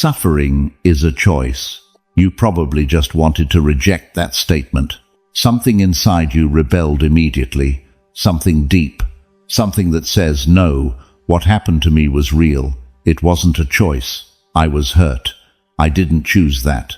Suffering is a choice. You probably just wanted to reject that statement. Something inside you rebelled immediately. Something deep. Something that says, no, what happened to me was real. It wasn't a choice. I was hurt. I didn't choose that.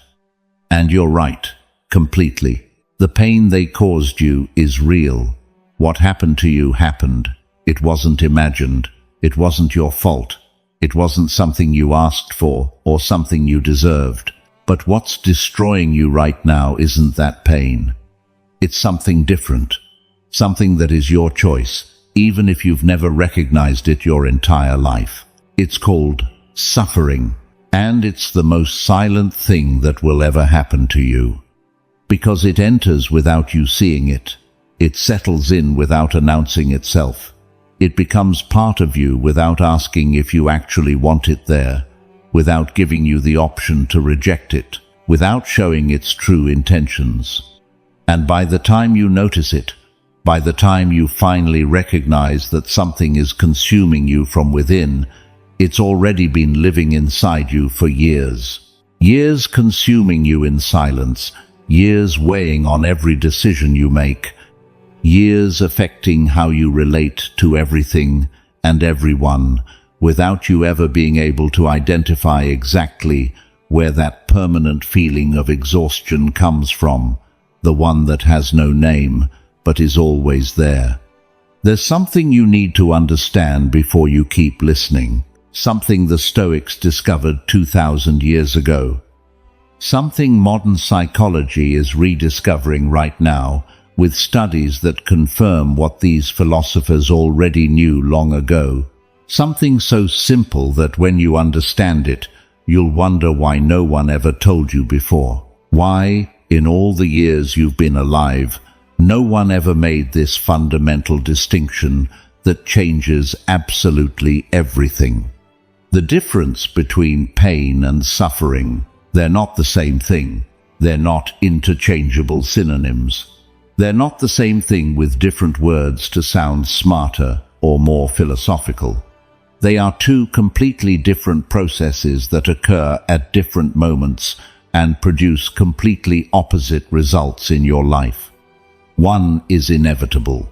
And you're right. Completely. The pain they caused you is real. What happened to you happened. It wasn't imagined. It wasn't your fault. It wasn't something you asked for or something you deserved. But what's destroying you right now isn't that pain. It's something different. Something that is your choice, even if you've never recognized it your entire life. It's called suffering. And it's the most silent thing that will ever happen to you. Because it enters without you seeing it. It settles in without announcing itself. It becomes part of you without asking if you actually want it there, without giving you the option to reject it, without showing its true intentions. And by the time you notice it, by the time you finally recognize that something is consuming you from within, it's already been living inside you for years. Years consuming you in silence, years weighing on every decision you make, years affecting how you relate to everything and everyone, without you ever being able to identify exactly where that permanent feeling of exhaustion comes from, the one that has no name but is always there. There's something you need to understand before you keep listening, something the Stoics discovered 2,000 years ago, something modern psychology is rediscovering right now, with studies that confirm what these philosophers already knew long ago. Something so simple that when you understand it, you'll wonder why no one ever told you before. Why, in all the years you've been alive, no one ever made this fundamental distinction that changes absolutely everything. The difference between pain and suffering, they're not the same thing. They're not interchangeable synonyms. They're not the same thing with different words to sound smarter or more philosophical. They are two completely different processes that occur at different moments and produce completely opposite results in your life. One is inevitable.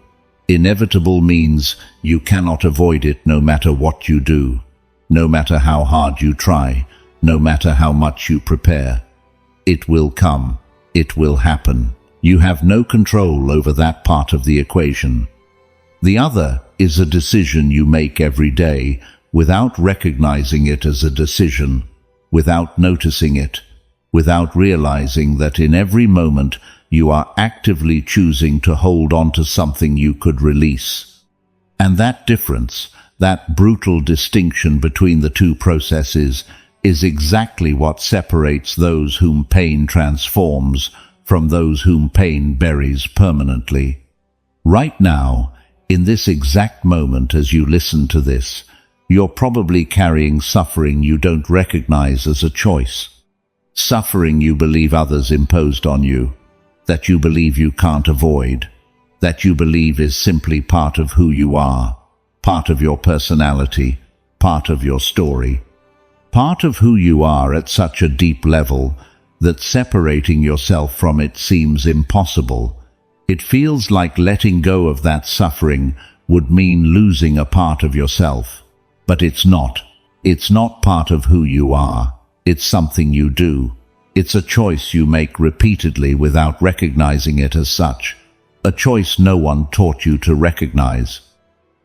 Inevitable means you cannot avoid it no matter what you do, no matter how hard you try, no matter how much you prepare. It will come. It will happen. You have no control over that part of the equation. The other is a decision you make every day without recognizing it as a decision, without noticing it, without realizing that in every moment you are actively choosing to hold on to something you could release. And that difference, that brutal distinction between the two processes, is exactly what separates those whom pain transforms from those whom pain buries permanently. Right now, in this exact moment as you listen to this, you're probably carrying suffering you don't recognize as a choice. Suffering you believe others imposed on you, that you believe you can't avoid, that you believe is simply part of who you are, part of your personality, part of your story, part of who you are at such a deep level that separating yourself from it seems impossible. It feels like letting go of that suffering would mean losing a part of yourself. But it's not. It's not part of who you are. It's something you do. It's a choice you make repeatedly without recognizing it as such. A choice no one taught you to recognize.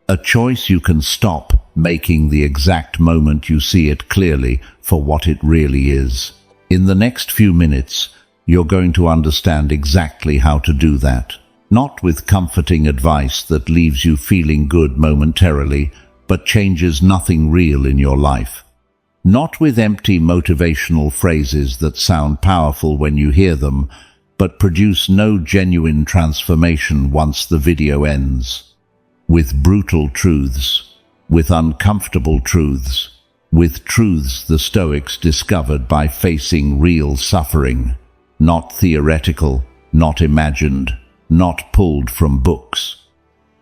A choice you can stop making the exact moment you see it clearly for what it really is. In the next few minutes, you're going to understand exactly how to do that. Not with comforting advice that leaves you feeling good momentarily, but changes nothing real in your life. Not with empty motivational phrases that sound powerful when you hear them, but produce no genuine transformation once the video ends. With brutal truths, with uncomfortable truths, with truths the Stoics discovered by facing real suffering, not theoretical, not imagined, not pulled from books.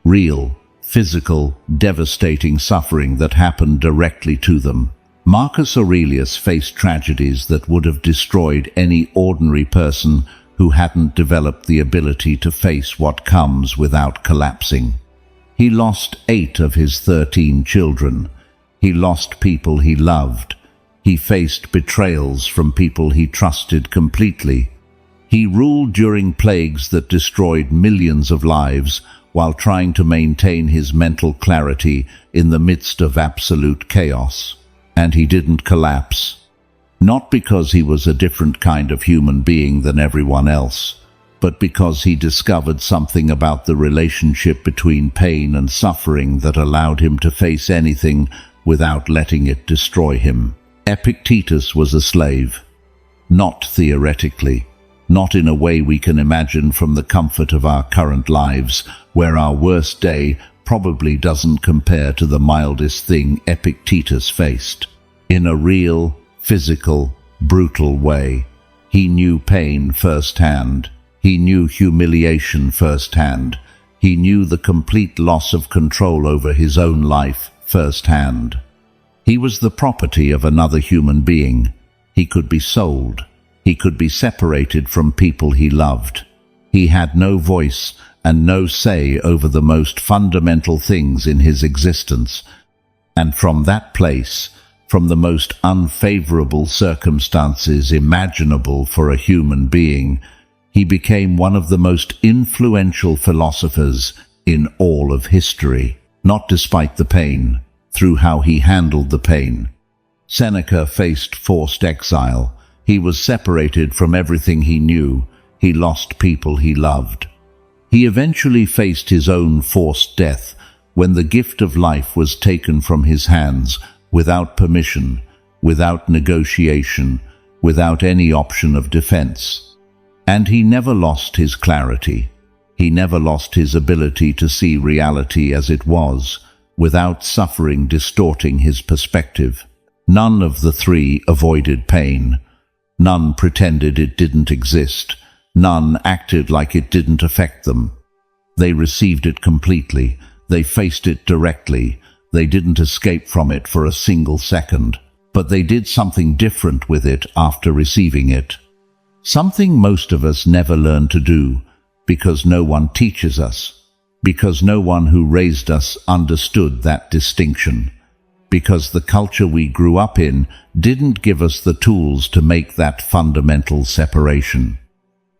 Real, physical, devastating suffering that happened directly to them. Marcus Aurelius faced tragedies that would have destroyed any ordinary person who hadn't developed the ability to face what comes without collapsing. He lost 8 of his 13 children. He lost people he loved. He faced betrayals from people he trusted completely. He ruled during plagues that destroyed millions of lives while trying to maintain his mental clarity in the midst of absolute chaos. And he didn't collapse. Not because he was a different kind of human being than everyone else, but because he discovered something about the relationship between pain and suffering that allowed him to face anything without letting it destroy him. Epictetus was a slave. Not theoretically. Not in a way we can imagine from the comfort of our current lives, where our worst day probably doesn't compare to the mildest thing Epictetus faced. In a real, physical, brutal way. He knew pain firsthand. He knew humiliation firsthand. He knew the complete loss of control over his own life firsthand. He was the property of another human being. He could be sold. He could be separated from people he loved. He had no voice and no say over the most fundamental things in his existence. And from that place, from the most unfavorable circumstances imaginable for a human being, he became one of the most influential philosophers in all of history, not despite the pain, through how he handled the pain. Seneca faced forced exile. He was separated from everything he knew. He lost people he loved. He eventually faced his own forced death when the gift of life was taken from his hands without permission, without negotiation, without any option of defense. And he never lost his clarity. He never lost his ability to see reality as it was, without suffering distorting his perspective. None of the three avoided pain. None pretended it didn't exist. None acted like it didn't affect them. They received it completely. They faced it directly. They didn't escape from it for a single second. But they did something different with it after receiving it. Something most of us never learn to do, because no one teaches us. Because no one who raised us understood that distinction. Because the culture we grew up in didn't give us the tools to make that fundamental separation.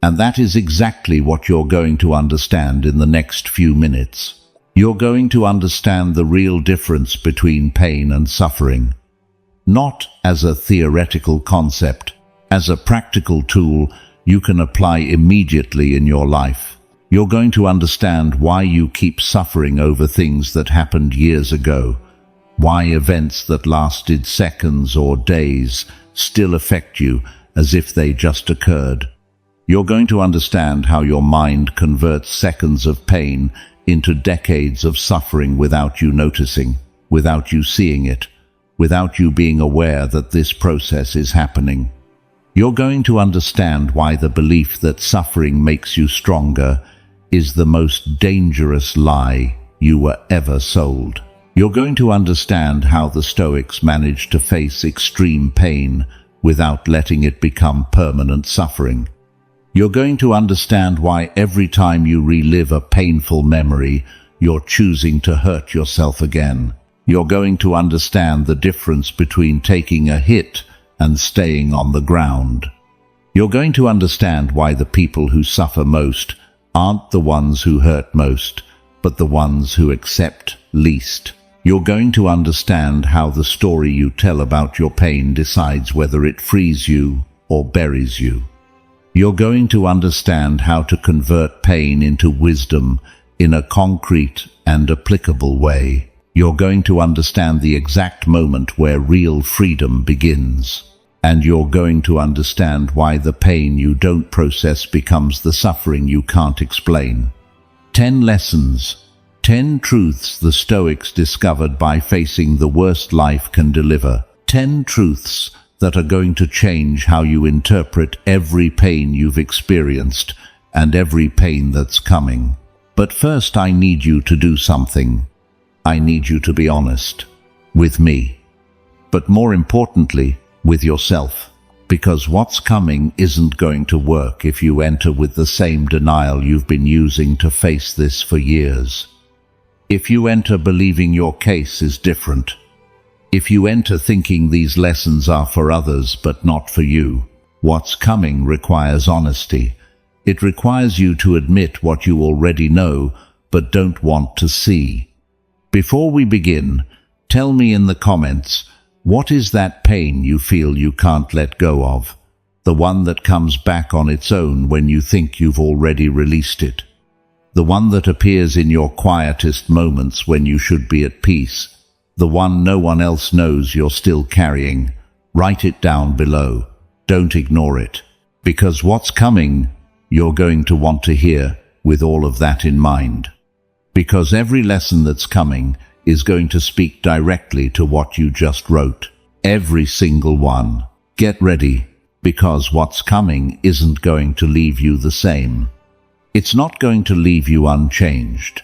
And that is exactly what you're going to understand in the next few minutes. You're going to understand the real difference between pain and suffering. Not as a theoretical concept, as a practical tool you can apply immediately in your life. You're going to understand why you keep suffering over things that happened years ago. Why events that lasted seconds or days still affect you as if they just occurred. You're going to understand how your mind converts seconds of pain into decades of suffering without you noticing, without you seeing it, without you being aware that this process is happening. You're going to understand why the belief that suffering makes you stronger is the most dangerous lie you were ever sold. You're going to understand how the Stoics managed to face extreme pain without letting it become permanent suffering. You're going to understand why every time you relive a painful memory, you're choosing to hurt yourself again. You're going to understand the difference between taking a hit and staying on the ground. You're going to understand why the people who suffer most aren't the ones who hurt most, but the ones who accept least. You're going to understand how the story you tell about your pain decides whether it frees you or buries you. You're going to understand how to convert pain into wisdom in a concrete and applicable way. You're going to understand the exact moment where real freedom begins. And you're going to understand why the pain you don't process becomes the suffering you can't explain. 10 lessons, 10 truths the Stoics discovered by facing the worst life can deliver. 10 truths that are going to change how you interpret every pain you've experienced and every pain that's coming. But first I need you to do something. I need you to be honest with me. but more importantly, with yourself. Because what's coming isn't going to work if you enter with the same denial you've been using to face this for years. If you enter believing your case is different, if you enter thinking these lessons are for others but not for you, what's coming requires honesty. It requires you to admit what you already know but don't want to see. Before we begin, tell me in the comments, what is that pain you feel you can't let go of? The one that comes back on its own when you think you've already released it. The one that appears in your quietest moments when you should be at peace. The one no one else knows you're still carrying. Write it down below. Don't ignore it. Because what's coming, you're going to want to hear with all of that in mind. Because every lesson that's coming is going to speak directly to what you just wrote. Every single one. Get ready, because what's coming isn't going to leave you the same. It's not going to leave you unchanged.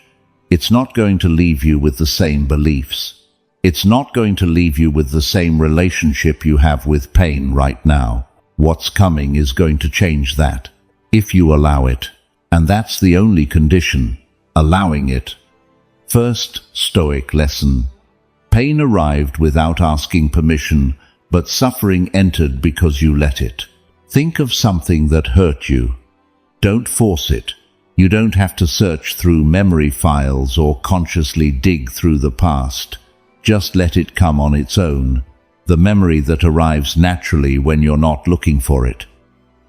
It's not going to leave you with the same beliefs. It's not going to leave you with the same relationship you have with pain right now. What's coming is going to change that, if you allow it. And that's the only condition, allowing it. First Stoic lesson. Pain arrived without asking permission, but suffering entered because you let it. Think of something that hurt you. Don't force it. You don't have to search through memory files or consciously dig through the past. Just let it come on its own. The memory that arrives naturally when you're not looking for it.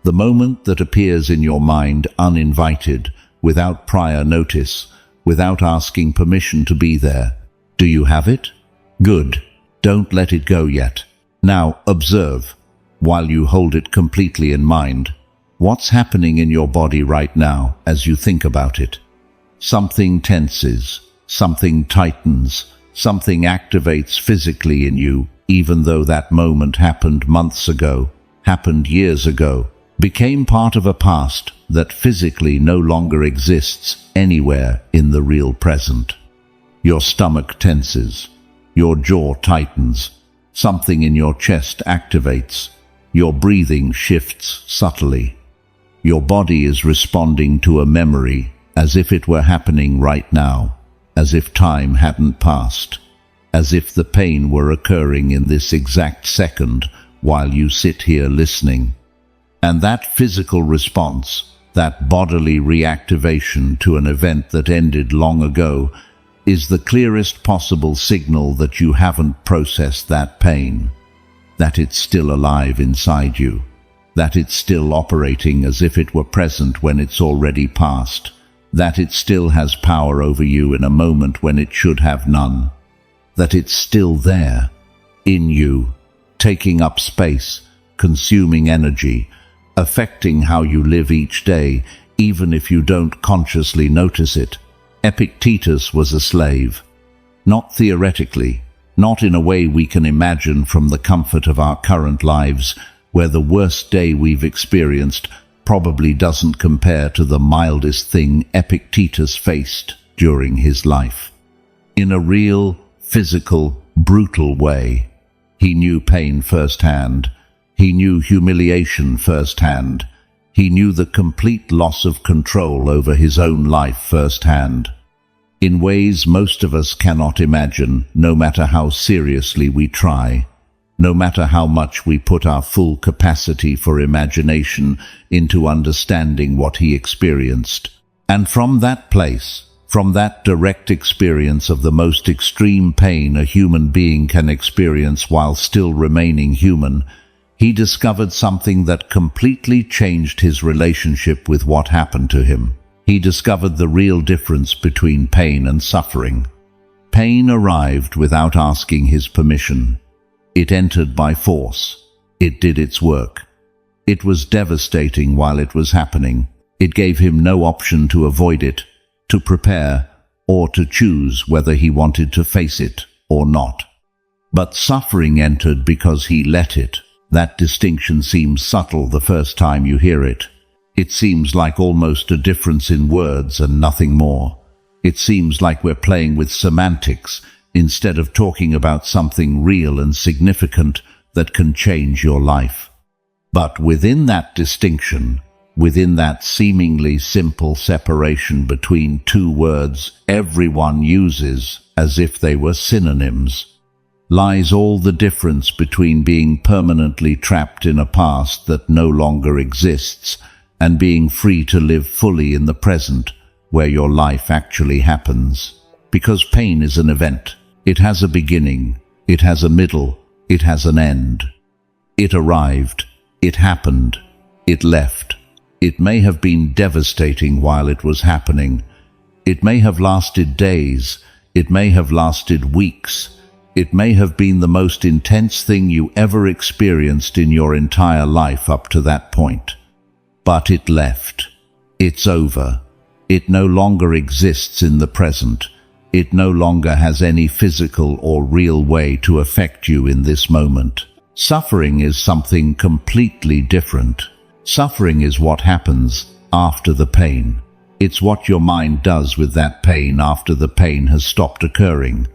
The moment that appears in your mind uninvited, without prior notice, without asking permission to be there. Do you have it? Good. Don't let it go yet. Now observe, while you hold it completely in mind, what's happening in your body right now as you think about it. Something tenses, something tightens, something activates physically in you, even though that moment happened months ago, happened years ago, became part of a past that physically no longer exists anywhere in the real present. Your stomach tenses, your jaw tightens, something in your chest activates, your breathing shifts subtly. Your body is responding to a memory as if it were happening right now, as if time hadn't passed, as if the pain were occurring in this exact second while you sit here listening. And that physical response, that bodily reactivation to an event that ended long ago, is the clearest possible signal that you haven't processed that pain, that it's still alive inside you, that it's still operating as if it were present when it's already past, that it still has power over you in a moment when it should have none, that it's still there, in you, taking up space, consuming energy, affecting how you live each day, even if you don't consciously notice it. Epictetus was a slave. Not theoretically, not in a way we can imagine from the comfort of our current lives, where the worst day we've experienced probably doesn't compare to the mildest thing Epictetus faced during his life. In a real, physical, brutal way, he knew pain firsthand. He knew humiliation firsthand. He knew the complete loss of control over his own life firsthand. In ways most of us cannot imagine, no matter how seriously we try, no matter how much we put our full capacity for imagination into understanding what he experienced. And from that place, from that direct experience of the most extreme pain a human being can experience while still remaining human, he discovered something that completely changed his relationship with what happened to him. He discovered the real difference between pain and suffering. Pain arrived without asking his permission. It entered by force. It did its work. It was devastating while it was happening. It gave him no option to avoid it, to prepare, or to choose whether he wanted to face it or not. But suffering entered because he let it. That distinction seems subtle the first time you hear it. It seems like almost a difference in words and nothing more. It seems like we're playing with semantics, instead of talking about something real and significant that can change your life. But within that distinction, within that seemingly simple separation between two words everyone uses as if they were synonyms, lies all the difference between being permanently trapped in a past that no longer exists and being free to live fully in the present, where your life actually happens. Because pain is an event. It has a beginning, it has a middle, it has an end. It arrived, it happened, it left. It may have been devastating while it was happening. It may have lasted days, it may have lasted weeks. It may have been the most intense thing you ever experienced in your entire life up to that point. But it left. It's over. It no longer exists in the present. It no longer has any physical or real way to affect you in this moment. Suffering is something completely different. Suffering is what happens after the pain. It's what your mind does with that pain after the pain has stopped occurring.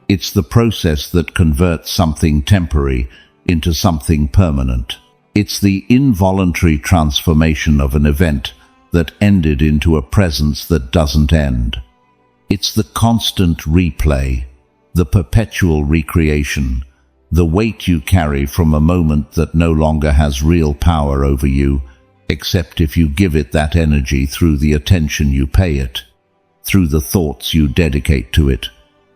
It's the process that converts something temporary into something permanent. It's the involuntary transformation of an event that ended into a presence that doesn't end. It's the constant replay, the perpetual recreation, the weight you carry from a moment that no longer has real power over you, except if you give it that energy through the attention you pay it, through the thoughts you dedicate to it,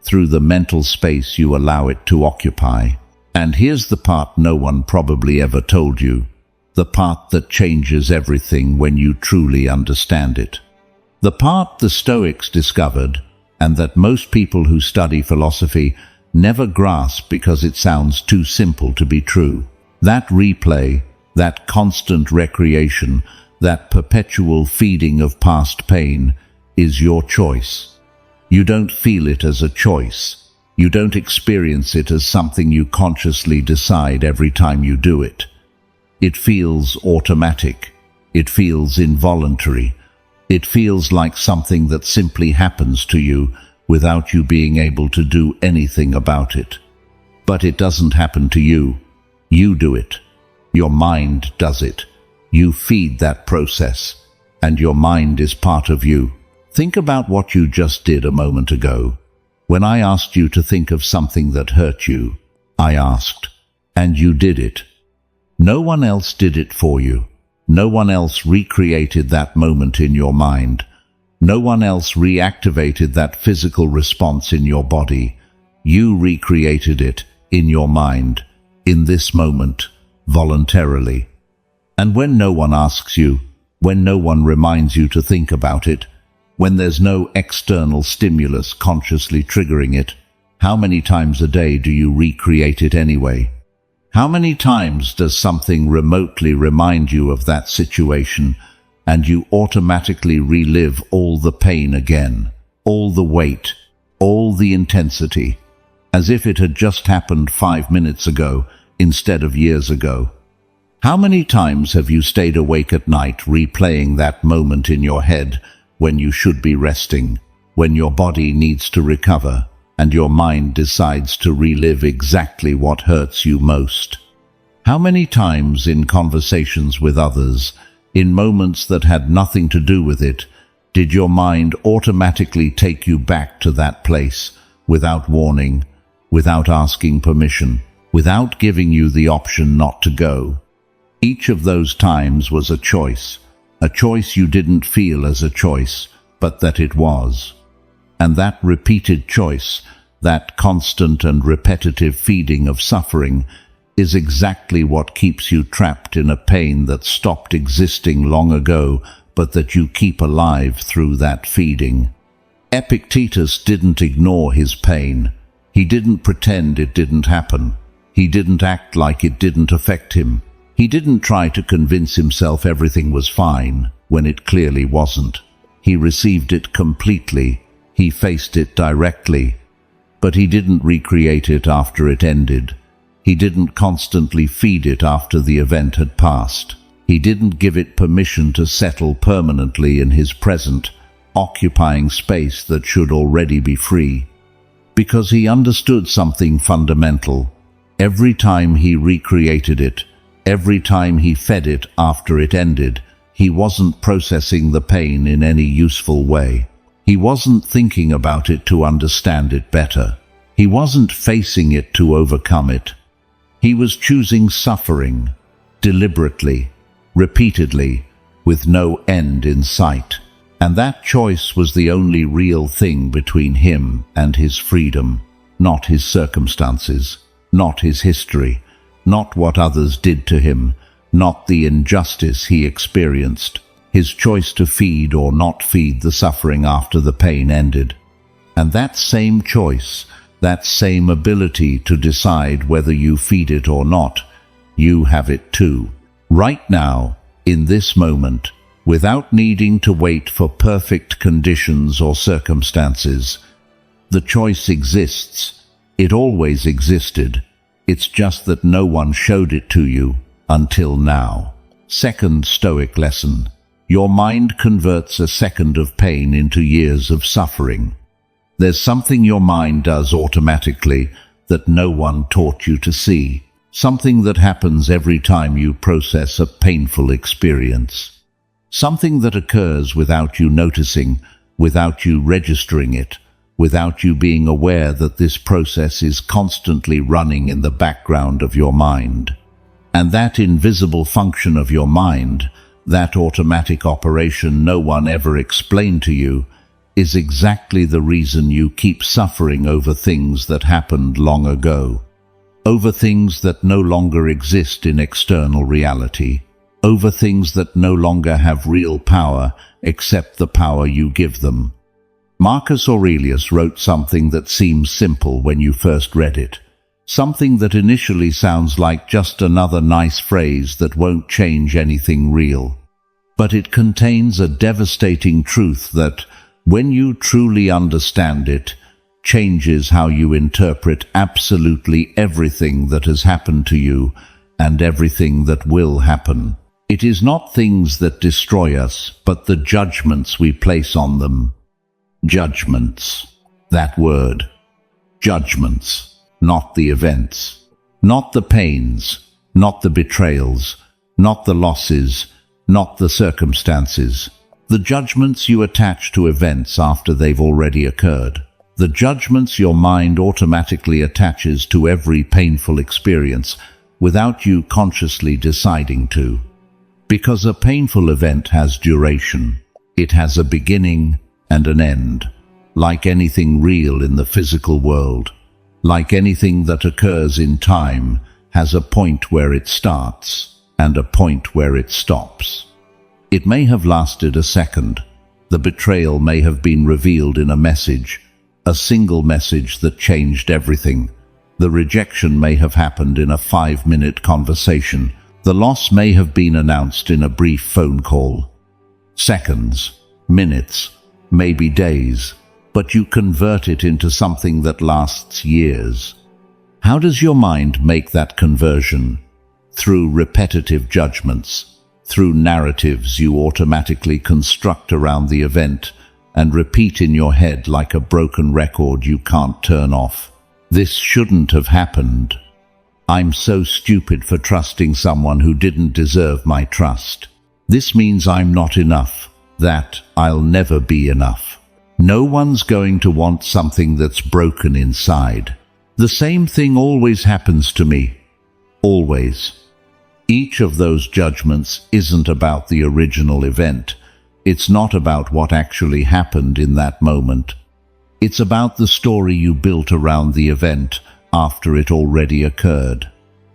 through the mental space you allow it to occupy. And here's the part no one probably ever told you, the part that changes everything when you truly understand it. The part the Stoics discovered, and that most people who study philosophy never grasp because it sounds too simple to be true. That replay, that constant recreation, that perpetual feeding of past pain is your choice. You don't feel it as a choice. You don't experience it as something you consciously decide every time you do it. It feels automatic. It feels involuntary. It feels like something that simply happens to you without you being able to do anything about it. But it doesn't happen to you. You do it. Your mind does it. You feed that process, and your mind is part of you. Think about what you just did a moment ago. When I asked you to think of something that hurt you, I asked, and you did it. No one else did it for you. No one else recreated that moment in your mind. No one else reactivated that physical response in your body. You recreated it in your mind, in this moment, voluntarily. And when no one asks you, when no one reminds you to think about it, when there's no external stimulus consciously triggering it, how many times a day do you recreate it anyway? How many times does something remotely remind you of that situation, and you automatically relive all the pain again, all the weight, all the intensity, as if it had just happened 5 minutes ago instead of years ago? How many times have you stayed awake at night replaying that moment in your head when you should be resting, when your body needs to recover, and your mind decides to relive exactly what hurts you most? How many times in conversations with others, in moments that had nothing to do with it, did your mind automatically take you back to that place without warning, without asking permission, without giving you the option not to go? Each of those times was a choice you didn't feel as a choice, but that it was. And that repeated choice, that constant and repetitive feeding of suffering, is exactly what keeps you trapped in a pain that stopped existing long ago, but that you keep alive through that feeding. Epictetus didn't ignore his pain. He didn't pretend it didn't happen. He didn't act like it didn't affect him. He didn't try to convince himself everything was fine when it clearly wasn't. He received it completely. He faced it directly. But he didn't recreate it after it ended. He didn't constantly feed it after the event had passed. He didn't give it permission to settle permanently in his present, occupying space that should already be free. Because he understood something fundamental. Every time he recreated it, every time he fed it after it ended, he wasn't processing the pain in any useful way. He wasn't thinking about it to understand it better. He wasn't facing it to overcome it. He was choosing suffering, deliberately, repeatedly, with no end in sight. And that choice was the only real thing between him and his freedom, not his circumstances, not his history, not what others did to him, not the injustice he experienced, his choice to feed or not feed the suffering after the pain ended. And that same choice, that same ability to decide whether you feed it or not, you have it too. Right now, in this moment, without needing to wait for perfect conditions or circumstances. The choice exists. It always existed. It's just that no one showed it to you until now. Second Stoic lesson. Your mind converts a second of pain into years of suffering. There's something your mind does automatically that no one taught you to see. Something that happens every time you process a painful experience. Something that occurs without you noticing, without you registering it, without you being aware that this process is constantly running in the background of your mind. And that invisible function of your mind, that automatic operation no one ever explained to you, is exactly the reason you keep suffering over things that happened long ago, over things that no longer exist in external reality, over things that no longer have real power except the power you give them. Marcus Aurelius wrote something that seems simple when you first read it, something that initially sounds like just another nice phrase that won't change anything real. But it contains a devastating truth that, when you truly understand it, changes how you interpret absolutely everything that has happened to you and everything that will happen. It is not things that destroy us, but the judgments we place on them. Judgments. That word. Judgments. Not the events. Not the pains. Not the betrayals. Not the losses. Not the circumstances. The judgments you attach to events after they've already occurred. The judgments your mind automatically attaches to every painful experience without you consciously deciding to. Because a painful event has duration. It has a beginning and an end. Like anything real in the physical world, like anything that occurs in time, has a point where it starts and a point where it stops. It may have lasted a second. The betrayal may have been revealed in a message, a single message that changed everything. The rejection may have happened in a 5-minute conversation. The loss may have been announced in a brief phone call. Seconds, minutes, maybe days, but you convert it into something that lasts years. How does your mind make that conversion? Through repetitive judgments, through narratives you automatically construct around the event and repeat in your head like a broken record you can't turn off. This shouldn't have happened. I'm so stupid for trusting someone who didn't deserve my trust. This means I'm not enough, that I'll never be enough. No one's going to want something that's broken inside. The same thing always happens to me. Always. Each of those judgments isn't about the original event. It's not about what actually happened in that moment. It's about the story you built around the event after it already occurred.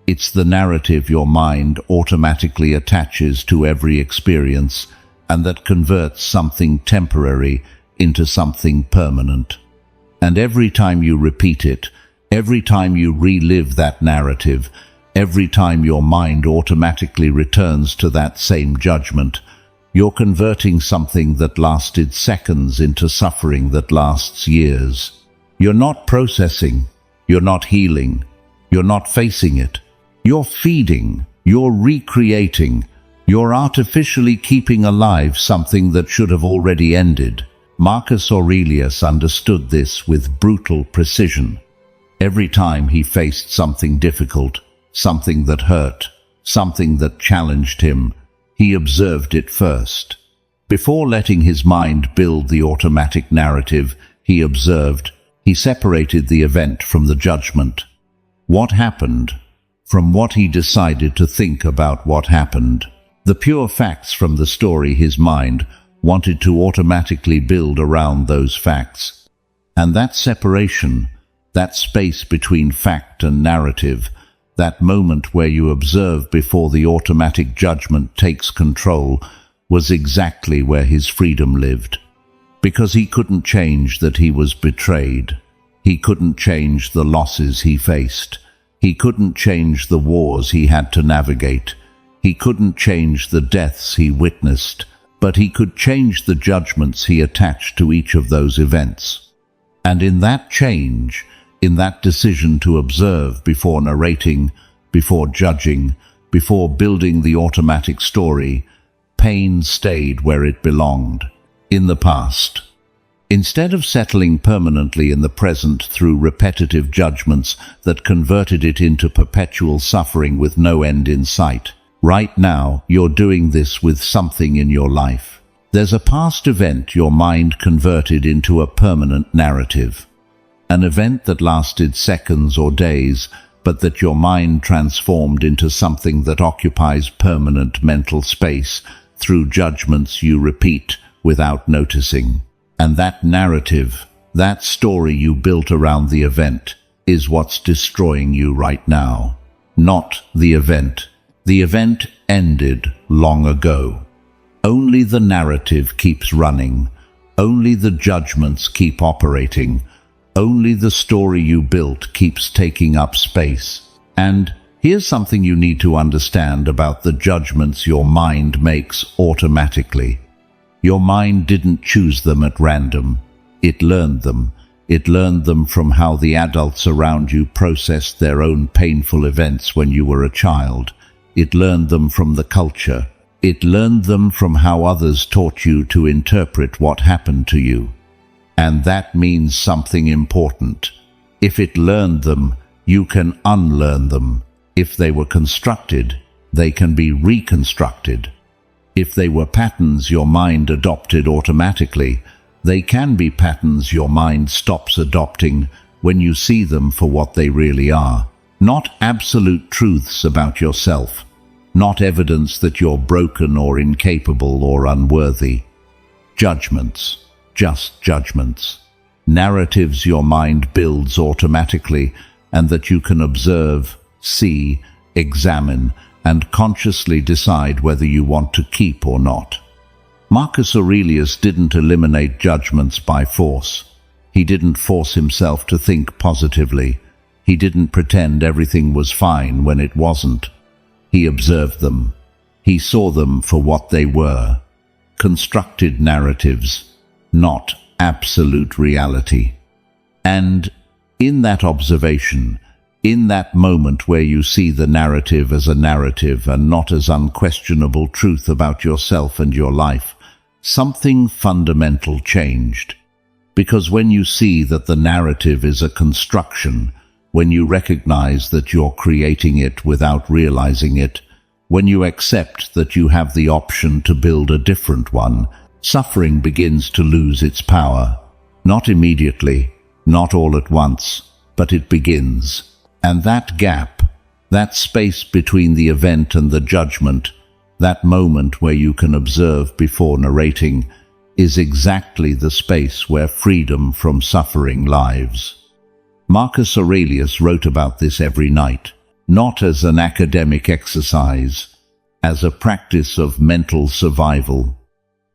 It's the narrative your mind automatically attaches to every experience and that converts something temporary into something permanent. And every time you repeat it, every time you relive that narrative, every time your mind automatically returns to that same judgment, you're converting something that lasted seconds into suffering that lasts years. You're not processing. You're not healing. You're not facing it. You're feeding. You're recreating. You're artificially keeping alive something that should have already ended. Marcus Aurelius understood this with brutal precision. Every time he faced something difficult, something that hurt, something that challenged him, he observed it first. Before letting his mind build the automatic narrative, he observed. He separated the event from the judgment. What happened from what he decided to think about what happened. The pure facts from the story his mind wanted to automatically build around those facts. And that separation, that space between fact and narrative, that moment where you observe before the automatic judgment takes control, was exactly where his freedom lived. Because he couldn't change that he was betrayed. He couldn't change the losses he faced. He couldn't change the wars he had to navigate. He couldn't change the deaths he witnessed, but he could change the judgments he attached to each of those events. And in that change, in that decision to observe before narrating, before judging, before building the automatic story, pain stayed where it belonged, in the past. Instead of settling permanently in the present through repetitive judgments that converted it into perpetual suffering with no end in sight, right now you're doing this with something in your life. There's a past event your mind converted into a permanent narrative. An event that lasted seconds or days, but that your mind transformed into something that occupies permanent mental space through judgments you repeat without noticing. And that narrative, that story you built around the event, is what's destroying you right now. Not the event. The event ended long ago. Only the narrative keeps running. Only the judgments keep operating. Only the story you built keeps taking up space. And here's something you need to understand about the judgments your mind makes automatically. Your mind didn't choose them at random. It learned them. It learned them from how the adults around you processed their own painful events when you were a child. It learned them from the culture. It learned them from how others taught you to interpret what happened to you. And that means something important. If it learned them, you can unlearn them. If they were constructed, they can be reconstructed. If they were patterns your mind adopted automatically, they can be patterns your mind stops adopting when you see them for what they really are. Not absolute truths about yourself. Not evidence that you're broken or incapable or unworthy. Judgments. Just judgments. Narratives your mind builds automatically and that you can observe, see, examine, and consciously decide whether you want to keep or not. Marcus Aurelius didn't eliminate judgments by force. He didn't force himself to think positively. He didn't pretend everything was fine when it wasn't. He observed them. He saw them for what they were. Constructed narratives, not absolute reality. And in that observation, in that moment where you see the narrative as a narrative and not as unquestionable truth about yourself and your life, something fundamental changed. Because when you see that the narrative is a construction, when you recognize that you're creating it without realizing it, when you accept that you have the option to build a different one, suffering begins to lose its power. Not immediately, not all at once, but it begins. And that gap, that space between the event and the judgment, that moment where you can observe before narrating, is exactly the space where freedom from suffering lives. Marcus Aurelius wrote about this every night, not as an academic exercise, as a practice of mental survival,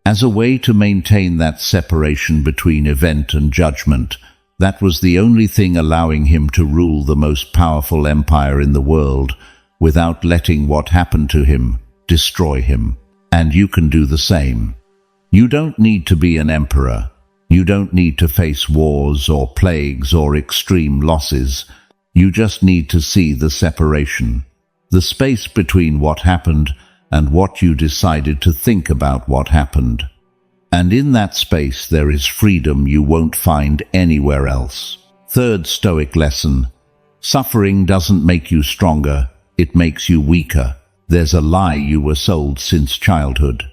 as a way to maintain that separation between event and judgment. That was the only thing allowing him to rule the most powerful empire in the world without letting what happened to him destroy him. And you can do the same. You don't need to be an emperor. You don't need to face wars or plagues or extreme losses. You just need to see the separation, the space between what happened and what you decided to think about what happened. And in that space there is freedom you won't find anywhere else. Third Stoic lesson: suffering doesn't make you stronger, it makes you weaker. There's a lie you were sold since childhood.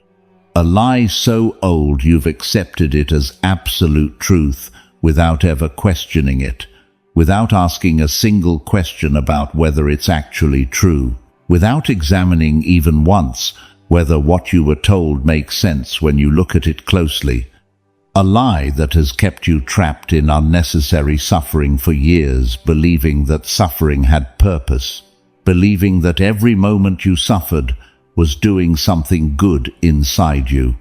A lie so old you've accepted it as absolute truth without ever questioning it, without asking a single question about whether it's actually true, without examining even once whether what you were told makes sense when you look at it closely. A lie that has kept you trapped in unnecessary suffering for years, believing that suffering had purpose, believing that every moment you suffered was doing something good inside you,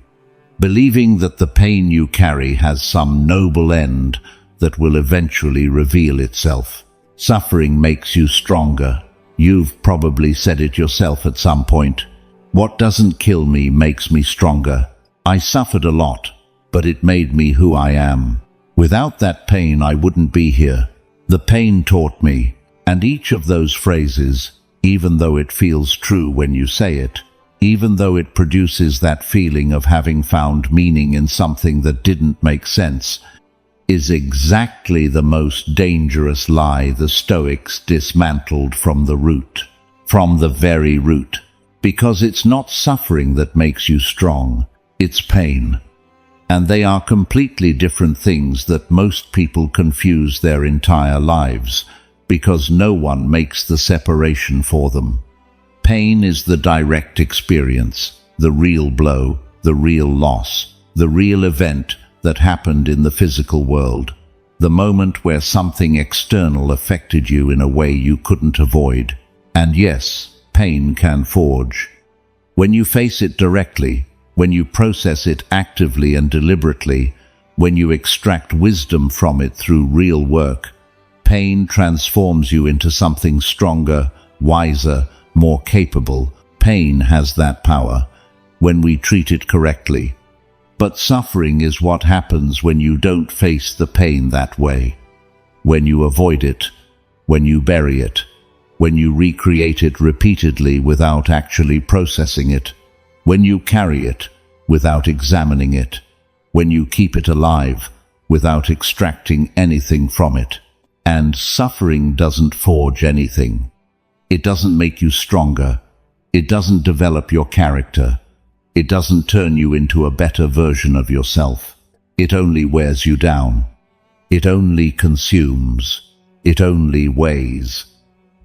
believing that the pain you carry has some noble end that will eventually reveal itself. Suffering makes you stronger. You've probably said it yourself at some point. What doesn't kill me makes me stronger. I suffered a lot, but it made me who I am. Without that pain, I wouldn't be here. The pain taught me. And each of those phrases, even though it feels true when you say it, even though it produces that feeling of having found meaning in something that didn't make sense, is exactly the most dangerous lie the Stoics dismantled from the root, from the very root. Because it's not suffering that makes you strong, it's pain. And they are completely different things that most people confuse their entire lives, because no one makes the separation for them. Pain is the direct experience, the real blow, the real loss, the real event that happened in the physical world, the moment where something external affected you in a way you couldn't avoid. And yes, pain can forge. When you face it directly, when you process it actively and deliberately, when you extract wisdom from it through real work, pain transforms you into something stronger, wiser, more capable. Pain has that power when we treat it correctly. But suffering is what happens when you don't face the pain that way, when you avoid it, when you bury it, when you recreate it repeatedly without actually processing it, when you carry it without examining it, when you keep it alive without extracting anything from it. And suffering doesn't forge anything. It doesn't make you stronger. It doesn't develop your character. It doesn't turn you into a better version of yourself. It only wears you down. It only consumes. It only weighs.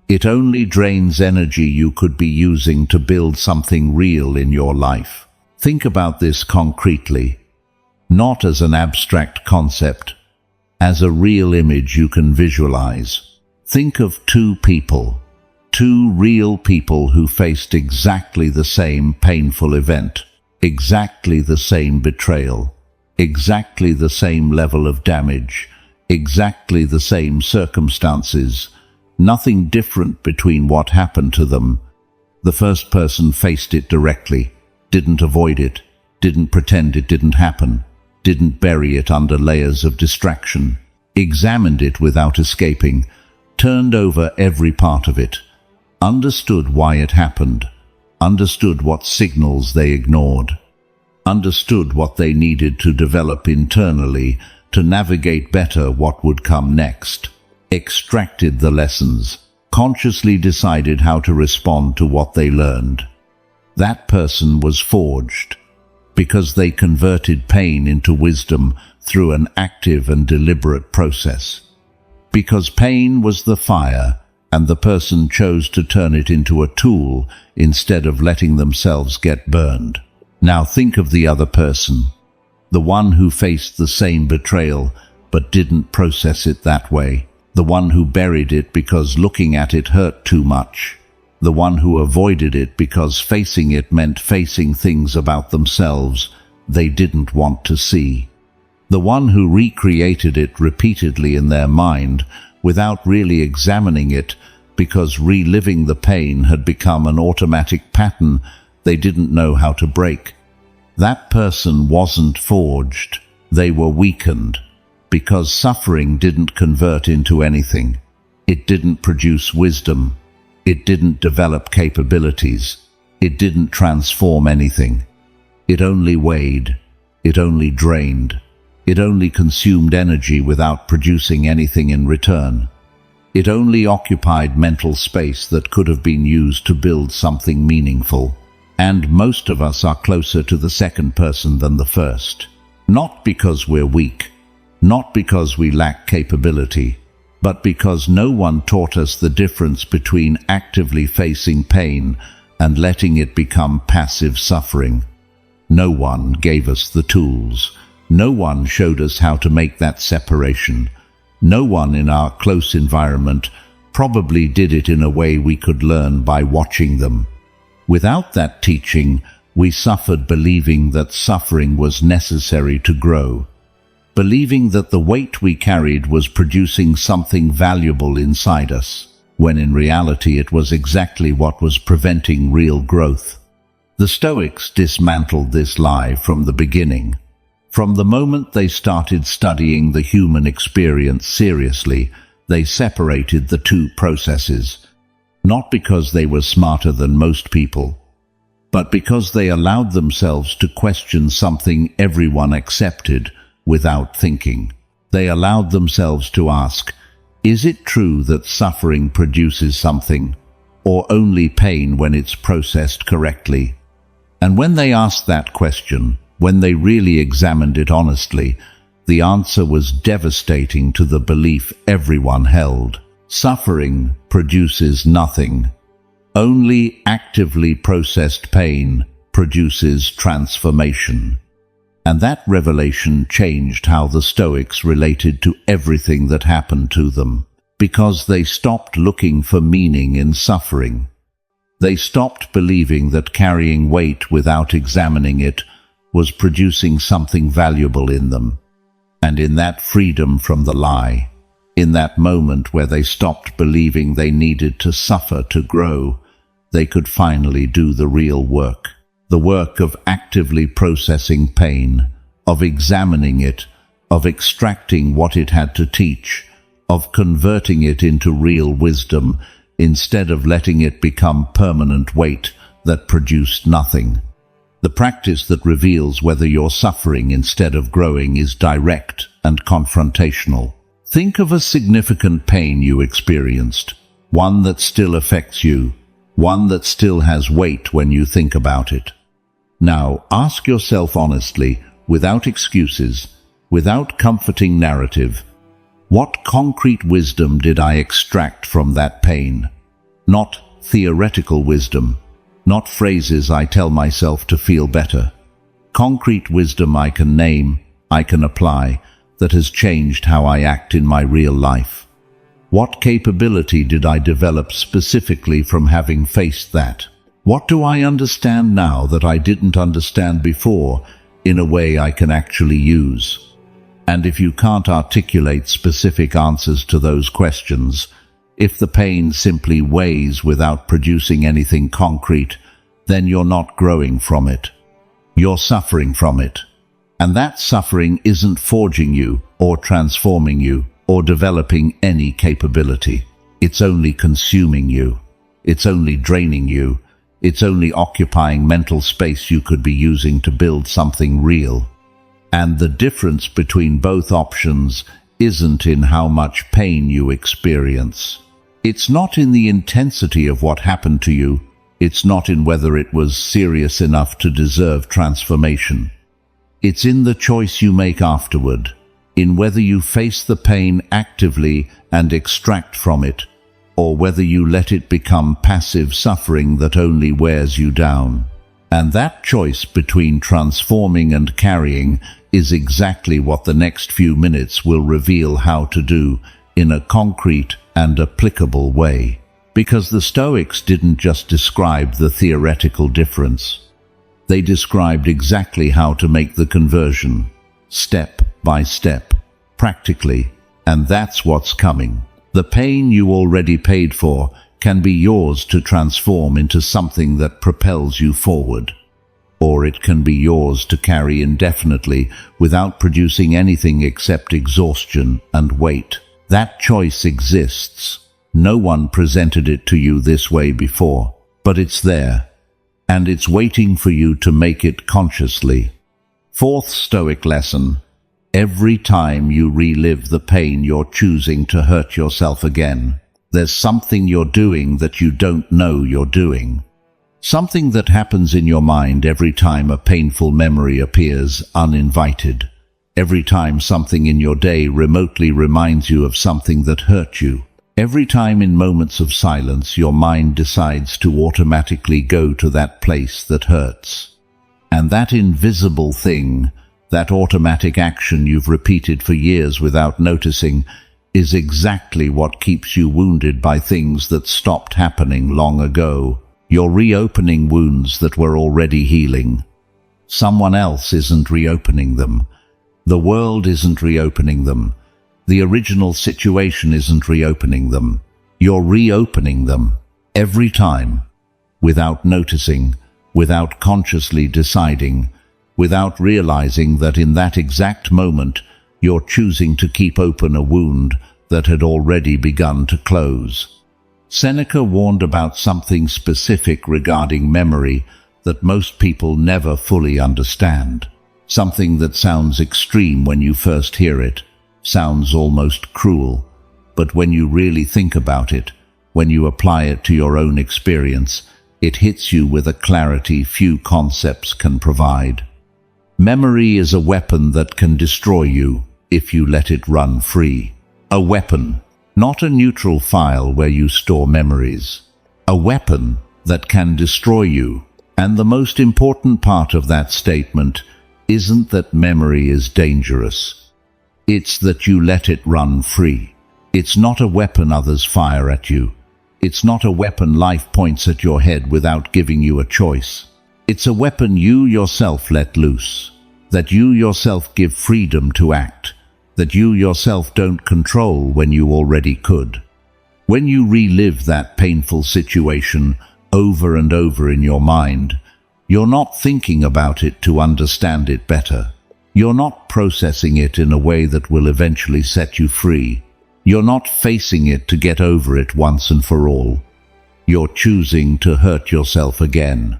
It only drains energy you could be using to build something real in your life. Think about this concretely, not as an abstract concept, as a real image you can visualize. Think of two real people who faced exactly the same painful event, exactly the same betrayal, exactly the same level of damage, exactly the same circumstances. Nothing different between what happened to them. The first person faced it directly, didn't avoid it, didn't pretend it didn't happen, didn't bury it under layers of distraction, examined it without escaping, turned over every part of it, understood why it happened, understood what signals they ignored, understood what they needed to develop internally to navigate better what would come next, extracted the lessons, consciously decided how to respond to what they learned. That person was forged because they converted pain into wisdom through an active and deliberate process. Because pain was the fire, and the person chose to turn it into a tool instead of letting themselves get burned. Now think of the other person, the one who faced the same betrayal but didn't process it that way, the one who buried it because looking at it hurt too much, the one who avoided it because facing it meant facing things about themselves they didn't want to see, the one who recreated it repeatedly in their mind without really examining it because reliving the pain had become an automatic pattern they didn't know how to break. That person wasn't forged, they were weakened, because suffering didn't convert into anything. It didn't produce wisdom. It didn't develop capabilities. It didn't transform anything. It only weighed. It only drained. It only consumed energy without producing anything in return. It only occupied mental space that could have been used to build something meaningful. And most of us are closer to the second person than the first. Not because we're weak, not because we lack capability, but because no one taught us the difference between actively facing pain and letting it become passive suffering. No one gave us the tools. No one showed us how to make that separation. No one in our close environment probably did it in a way we could learn by watching them. Without that teaching, we suffered believing that suffering was necessary to grow, believing that the weight we carried was producing something valuable inside us, when in reality it was exactly what was preventing real growth. The Stoics dismantled this lie from the beginning. From the moment they started studying the human experience seriously, they separated the two processes, not because they were smarter than most people, but because they allowed themselves to question something everyone accepted without thinking. They allowed themselves to ask, is it true that suffering produces something, or only pain when it's processed correctly? And when they asked that question, when they really examined it honestly, the answer was devastating to the belief everyone held. Suffering produces nothing. Only actively processed pain produces transformation. And that revelation changed how the Stoics related to everything that happened to them, because they stopped looking for meaning in suffering. They stopped believing that carrying weight without examining it was producing something valuable in them. And in that freedom from the lie, in that moment where they stopped believing they needed to suffer to grow, they could finally do the real work. The work of actively processing pain, of examining it, of extracting what it had to teach, of converting it into real wisdom, instead of letting it become permanent weight that produced nothing. The practice that reveals whether you're suffering instead of growing is direct and confrontational. Think of a significant pain you experienced, one that still affects you, one that still has weight when you think about it. Now, ask yourself honestly, without excuses, without comforting narrative, what concrete wisdom did I extract from that pain? Not theoretical wisdom, not phrases I tell myself to feel better. Concrete wisdom I can name, I can apply, that has changed how I act in my real life. What capability did I develop specifically from having faced that? What do I understand now that I didn't understand before in a way I can actually use? And if you can't articulate specific answers to those questions, if the pain simply weighs without producing anything concrete, then you're not growing from it. You're suffering from it. And that suffering isn't forging you or transforming you or developing any capability. It's only consuming you. It's only draining you. It's only occupying mental space you could be using to build something real. And the difference between both options isn't in how much pain you experience. It's not in the intensity of what happened to you. It's not in whether it was serious enough to deserve transformation. It's in the choice you make afterward, in whether you face the pain actively and extract from it, or whether you let it become passive suffering that only wears you down. And that choice between transforming and carrying is exactly what the next few minutes will reveal how to do in a concrete and applicable way. Because the Stoics didn't just describe the theoretical difference. They described exactly how to make the conversion, step by step, practically, and that's what's coming. The pain you already paid for can be yours to transform into something that propels you forward. Or it can be yours to carry indefinitely without producing anything except exhaustion and weight. That choice exists. No one presented it to you this way before, but it's there, and it's waiting for you to make it consciously. Fourth Stoic lesson: every time you relive the pain, you're choosing to hurt yourself again. There's something you're doing that you don't know you're doing. Something that happens in your mind every time a painful memory appears uninvited. Every time something in your day remotely reminds you of something that hurt you. Every time in moments of silence your mind decides to automatically go to that place that hurts. And that invisible thing, that automatic action you've repeated for years without noticing, is exactly what keeps you wounded by things that stopped happening long ago. You're reopening wounds that were already healing. Someone else isn't reopening them. The world isn't reopening them. The original situation isn't reopening them. You're reopening them every time, without noticing, without consciously deciding, without realizing that in that exact moment you're choosing to keep open a wound that had already begun to close. Seneca warned about something specific regarding memory that most people never fully understand. Something that sounds extreme when you first hear it, sounds almost cruel, but when you really think about it, when you apply it to your own experience, it hits you with a clarity few concepts can provide. Memory is a weapon that can destroy you if you let it run free. A weapon, not a neutral file where you store memories. A weapon that can destroy you. And the most important part of that statement isn't that memory is dangerous. It's that you let it run free. It's not a weapon others fire at you. It's not a weapon life points at your head without giving you a choice. It's a weapon you yourself let loose. That you yourself give freedom to act. That you yourself don't control when you already could. When you relive that painful situation over and over in your mind, you're not thinking about it to understand it better. You're not processing it in a way that will eventually set you free. You're not facing it to get over it once and for all. You're choosing to hurt yourself again.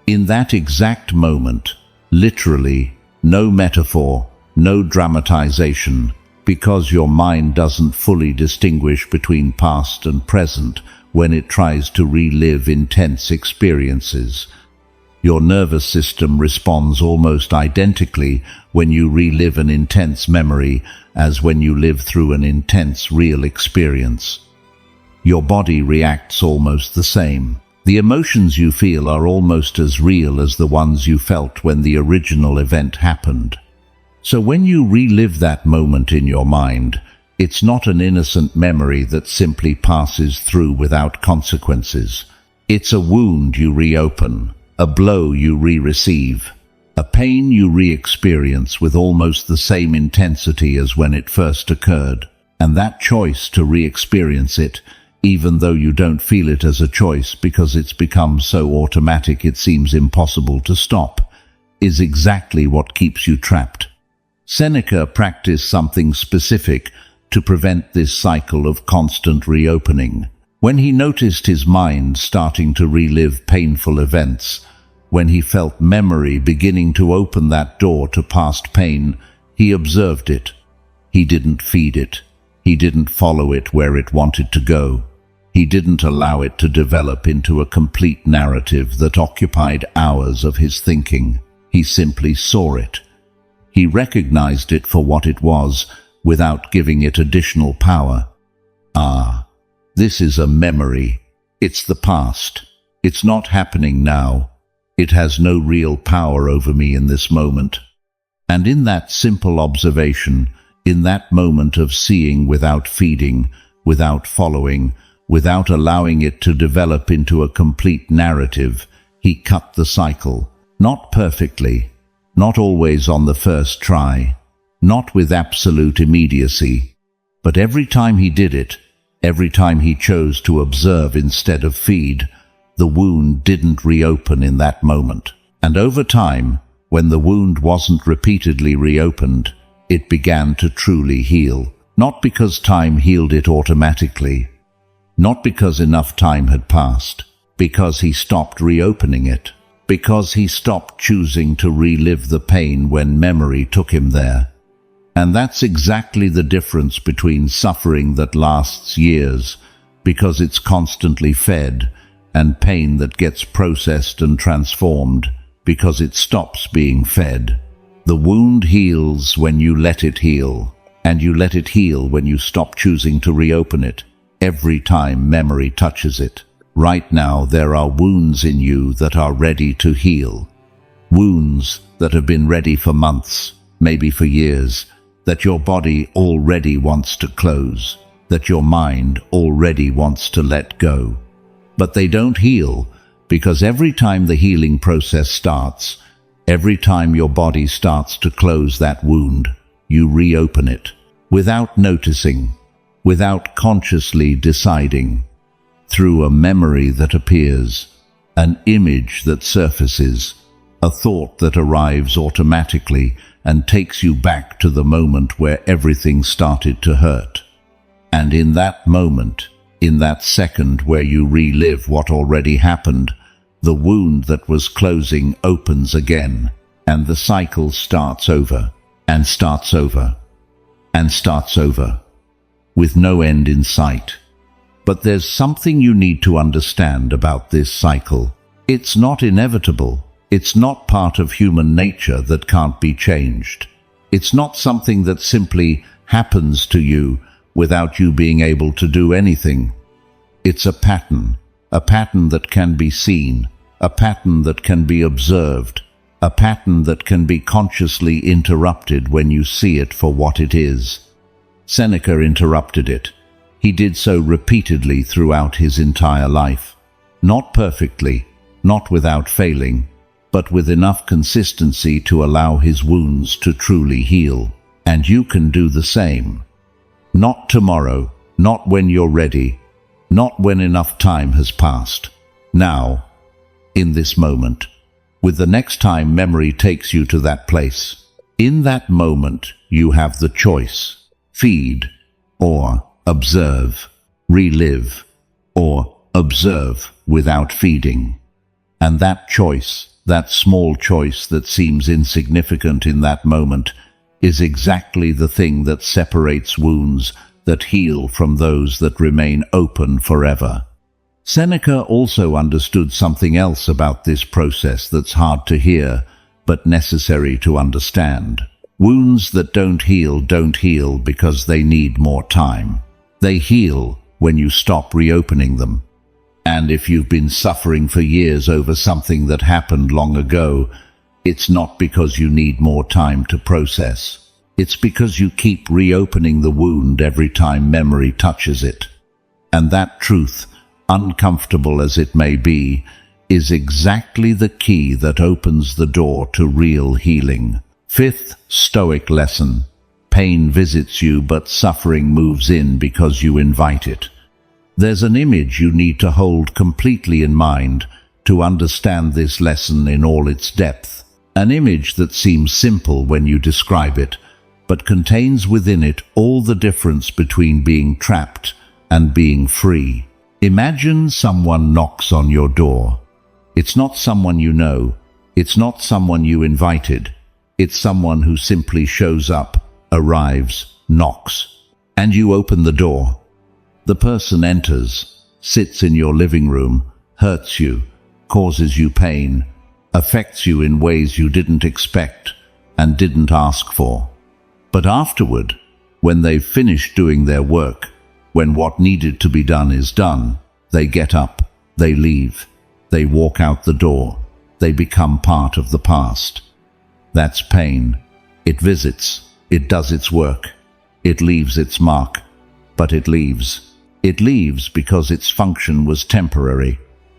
In that exact moment, literally, no metaphor, no dramatization, because your mind doesn't fully distinguish between past and present when it tries to relive intense experiences. Your nervous system responds almost identically when you relive an intense memory as when you live through an intense real experience. Your body reacts almost the same. The emotions you feel are almost as real as the ones you felt when the original event happened. So when you relive that moment in your mind, it's not an innocent memory that simply passes through without consequences. It's a wound you reopen. A blow you re-receive, a pain you re-experience with almost the same intensity as when it first occurred. And that choice to re-experience it, even though you don't feel it as a choice because it's become so automatic it seems impossible to stop, is exactly what keeps you trapped. Seneca practiced something specific to prevent this cycle of constant reopening. When he noticed his mind starting to relive painful events, when he felt memory beginning to open that door to past pain, he observed it. He didn't feed it. He didn't follow it where it wanted to go. He didn't allow it to develop into a complete narrative that occupied hours of his thinking. He simply saw it. He recognized it for what it was, without giving it additional power. This is a memory. It's the past. It's not happening now. It has no real power over me in this moment. And in that simple observation, in that moment of seeing without feeding, without following, without allowing it to develop into a complete narrative, he cut the cycle. Not perfectly, not always on the first try, not with absolute immediacy, but every time he did it, every time he chose to observe instead of feed, the wound didn't reopen in that moment. And over time, when the wound wasn't repeatedly reopened, it began to truly heal. Not because time healed it automatically, not because enough time had passed, because he stopped reopening it. because he stopped choosing to relive the pain when memory took him there. And that's exactly the difference between suffering that lasts years, because it's constantly fed, and pain that gets processed and transformed, because it stops being fed. The wound heals when you let it heal, and you let it heal when you stop choosing to reopen it, every time memory touches it. Right now there are wounds in you that are ready to heal. Wounds that have been ready for months, maybe for years, that your body already wants to close, that your mind already wants to let go. But they don't heal, because every time the healing process starts, every time your body starts to close that wound, you reopen it, without noticing, without consciously deciding, through a memory that appears, an image that surfaces, a thought that arrives automatically and takes you back to the moment where everything started to hurt. And in that moment, in that second where you relive what already happened, the wound that was closing opens again, and the cycle starts over, and starts over, and starts over, with no end in sight. But there's something you need to understand about this cycle. It's not inevitable. It's not part of human nature that can't be changed. It's not something that simply happens to you without you being able to do anything. It's a pattern that can be seen, a pattern that can be observed, a pattern that can be consciously interrupted when you see it for what it is. Seneca interrupted it. He did so repeatedly throughout his entire life. Not perfectly, not without failing, but with enough consistency to allow his wounds to truly heal. And you can do the same. Not tomorrow, not when you're ready, not when enough time has passed. Now, in this moment, with the next time memory takes you to that place. In that moment, you have the choice: feed or observe, relive or observe without feeding. And that choice, that small choice that seems insignificant in that moment, is exactly the thing that separates wounds that heal from those that remain open forever. Seneca also understood something else about this process that's hard to hear, but necessary to understand. Wounds that don't heal because they need more time. They heal when you stop reopening them. And if you've been suffering for years over something that happened long ago, it's not because you need more time to process. It's because you keep reopening the wound every time memory touches it. And that truth, uncomfortable as it may be, is exactly the key that opens the door to real healing. Fifth Stoic lesson: pain visits you, but suffering moves in because you invite it. There's an image you need to hold completely in mind to understand this lesson in all its depth. An image that seems simple when you describe it, but contains within it all the difference between being trapped and being free. Imagine someone knocks on your door. It's not someone you know. It's not someone you invited. It's someone who simply shows up, arrives, knocks, and you open the door. The person enters, sits in your living room, hurts you, causes you pain, affects you in ways you didn't expect and didn't ask for. But afterward, when they've finished doing their work, when what needed to be done is done, they get up, they leave, they walk out the door, they become part of the past. That's pain. It visits, it does its work, it leaves its mark, but it leaves. It leaves because its function was temporary,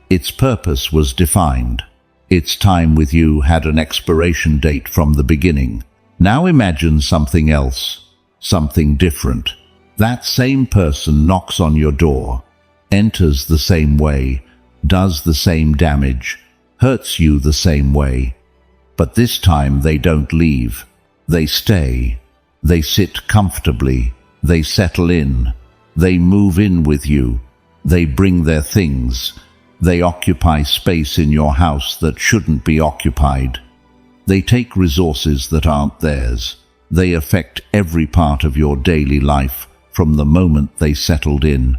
its purpose was defined, its time with you had an expiration date from the beginning. Now imagine something else, something different. That same person knocks on your door, enters the same way, does the same damage, hurts you the same way. But this time they don't leave. They stay. They sit comfortably. They settle in. They move in with you. They bring their things. They occupy space in your house that shouldn't be occupied. They take resources that aren't theirs. They affect every part of your daily life from the moment they settled in.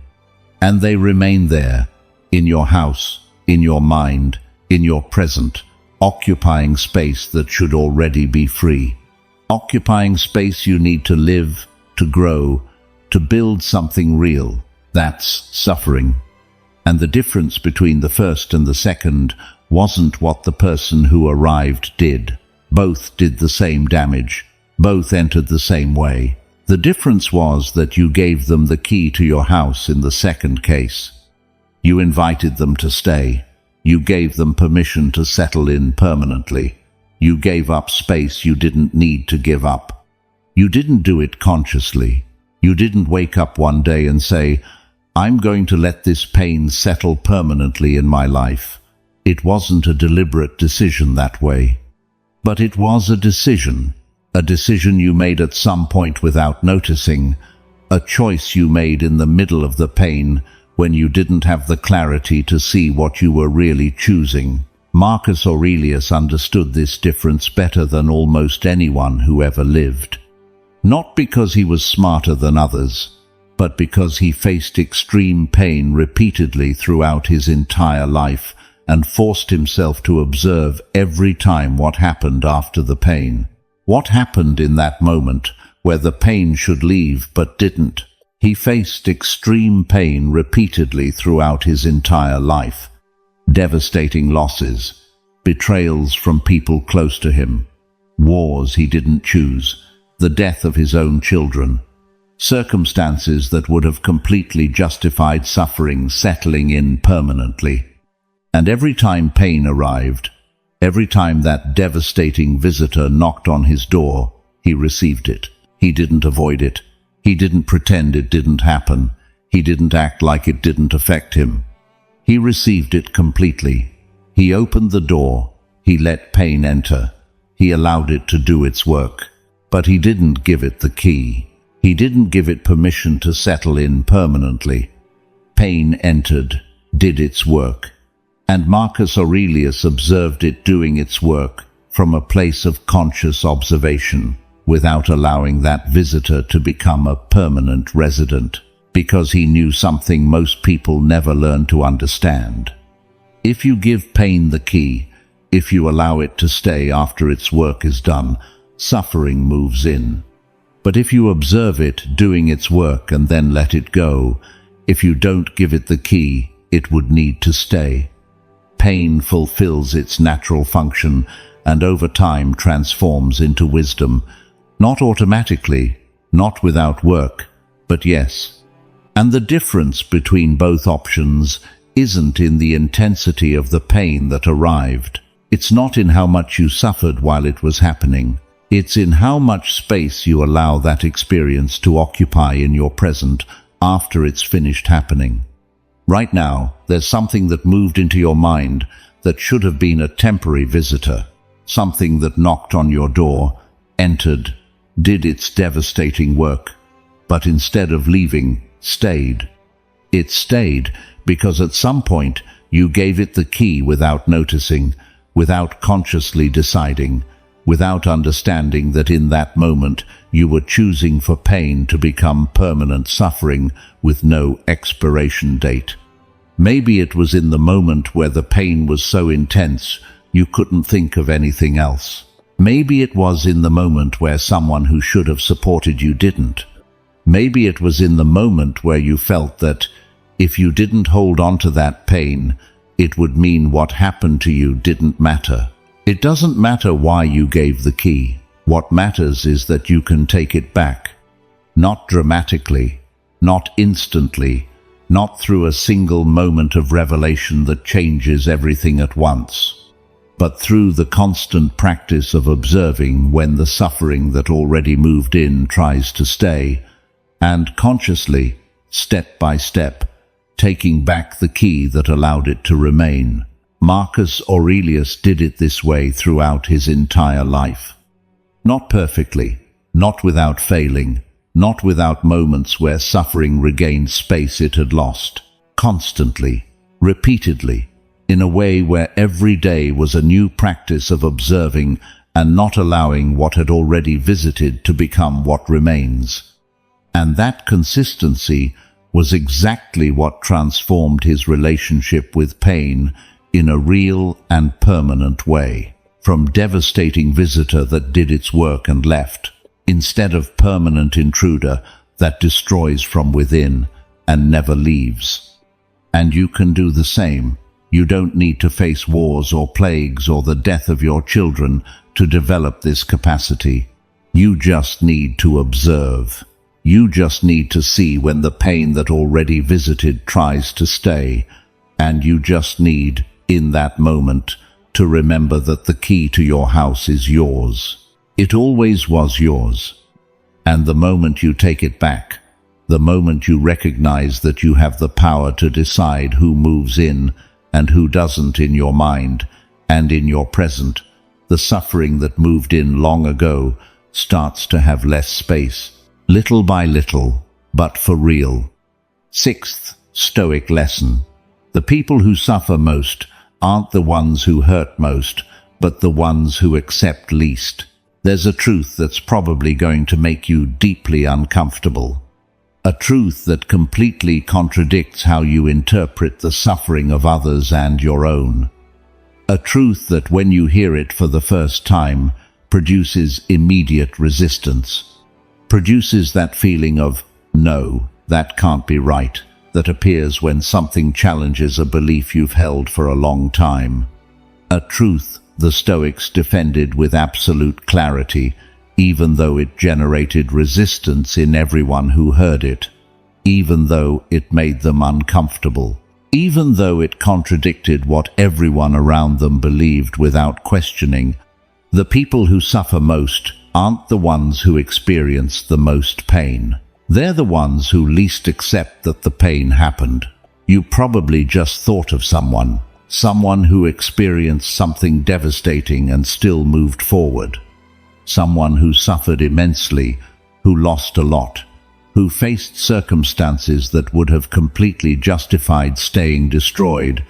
And they remain there, in your house, in your mind, in your present, occupying space that should already be free. Occupying space you need to live, to grow, to build something real. That's suffering. And the difference between the first and the second wasn't what the person who arrived did. Both did the same damage. Both entered the same way. The difference was that you gave them the key to your house in the second case. You invited them to stay. You gave them permission to settle in permanently. You gave up space you didn't need to give up. You didn't do it consciously. You didn't wake up one day and say, "I'm going to let this pain settle permanently in my life." It wasn't a deliberate decision that way. But it was a decision you made at some point without noticing, a choice you made in the middle of the pain when you didn't have the clarity to see what you were really choosing. Marcus Aurelius understood this difference better than almost anyone who ever lived. Not because he was smarter than others, but because he faced extreme pain repeatedly throughout his entire life and forced himself to observe every time what happened after the pain. What happened in that moment where the pain should leave but didn't? He faced extreme pain repeatedly throughout his entire life. Devastating losses, betrayals from people close to him, wars he didn't choose, the death of his own children, circumstances that would have completely justified suffering settling in permanently. And every time pain arrived, every time that devastating visitor knocked on his door, he received it. He didn't avoid it. He didn't pretend it didn't happen. He didn't act like it didn't affect him. He received it completely. He opened the door. He let pain enter. He allowed it to do its work. But he didn't give it the key. He didn't give it permission to settle in permanently. Pain entered, did its work. And Marcus Aurelius observed it doing its work from a place of conscious observation, without allowing that visitor to become a permanent resident, because he knew something most people never learn to understand. If you give pain the key, if you allow it to stay after its work is done, suffering moves in. But if you observe it doing its work and then let it go, if you don't give it the key, it would need to stay. Pain fulfills its natural function and over time transforms into wisdom, not automatically, not without work, but yes. And the difference between both options isn't in the intensity of the pain that arrived. It's not in how much you suffered while it was happening. It's in how much space you allow that experience to occupy in your present after it's finished happening. Right now, there's something that moved into your mind that should have been a temporary visitor, something that knocked on your door, entered, did its devastating work, but instead of leaving, stayed. It stayed because at some point you gave it the key without noticing, without consciously deciding, without understanding that in that moment you were choosing for pain to become permanent suffering with no expiration date. Maybe it was in the moment where the pain was so intense you couldn't think of anything else. Maybe it was in the moment where someone who should have supported you didn't. Maybe it was in the moment where you felt that if you didn't hold on to that pain, it would mean what happened to you didn't matter. It doesn't matter why you gave the key. What matters is that you can take it back. Not dramatically, not instantly, not through a single moment of revelation that changes everything at once, but through the constant practice of observing when the suffering that already moved in tries to stay, and consciously, step by step, taking back the key that allowed it to remain. Marcus Aurelius did it this way throughout his entire life. Not perfectly, not without failing, not without moments where suffering regained space it had lost. Constantly, repeatedly, in a way where every day was a new practice of observing and not allowing what had already visited to become what remains. And that consistency was exactly what transformed his relationship with pain in a real and permanent way. From devastating visitor that did its work and left, instead of permanent intruder that destroys from within and never leaves. And you can do the same. You don't need to face wars or plagues or the death of your children to develop this capacity. You just need to observe. You just need to see when the pain that already visited tries to stay, and you just need, in that moment, to remember that the key to your house is yours. It always was yours. And the moment you take it back, the moment you recognize that you have the power to decide who moves in and who doesn't in your mind and in your present, the suffering that moved in long ago starts to have less space. Little by little, but for real. Sixth Stoic lesson. The people who suffer most aren't the ones who hurt most, but the ones who accept least. There's a truth that's probably going to make you deeply uncomfortable. A truth that completely contradicts how you interpret the suffering of others and your own. A truth that when you hear it for the first time, produces immediate resistance. Produces that feeling of, no, that can't be right, that appears when something challenges a belief you've held for a long time. A truth the Stoics defended with absolute clarity, even though it generated resistance in everyone who heard it, even though it made them uncomfortable, even though it contradicted what everyone around them believed without questioning. The people who suffer most aren't the ones who experience the most pain. They're the ones who least accept that the pain happened. You probably just thought of someone who experienced something devastating and still moved forward. Someone who suffered immensely, who lost a lot, who faced circumstances that would have completely justified staying destroyed,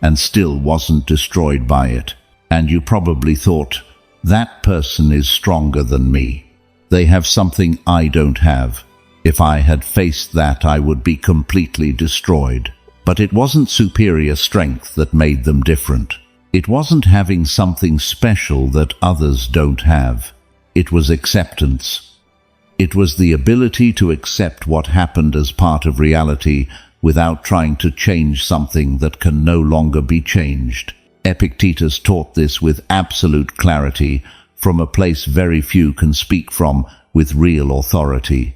and still wasn't destroyed by it. And you probably thought, that person is stronger than me. They have something I don't have. If I had faced that, I would be completely destroyed. But it wasn't superior strength that made them different. It wasn't having something special that others don't have. It was acceptance. It was the ability to accept what happened as part of reality without trying to change something that can no longer be changed. Epictetus taught this with absolute clarity, from a place very few can speak from with real authority.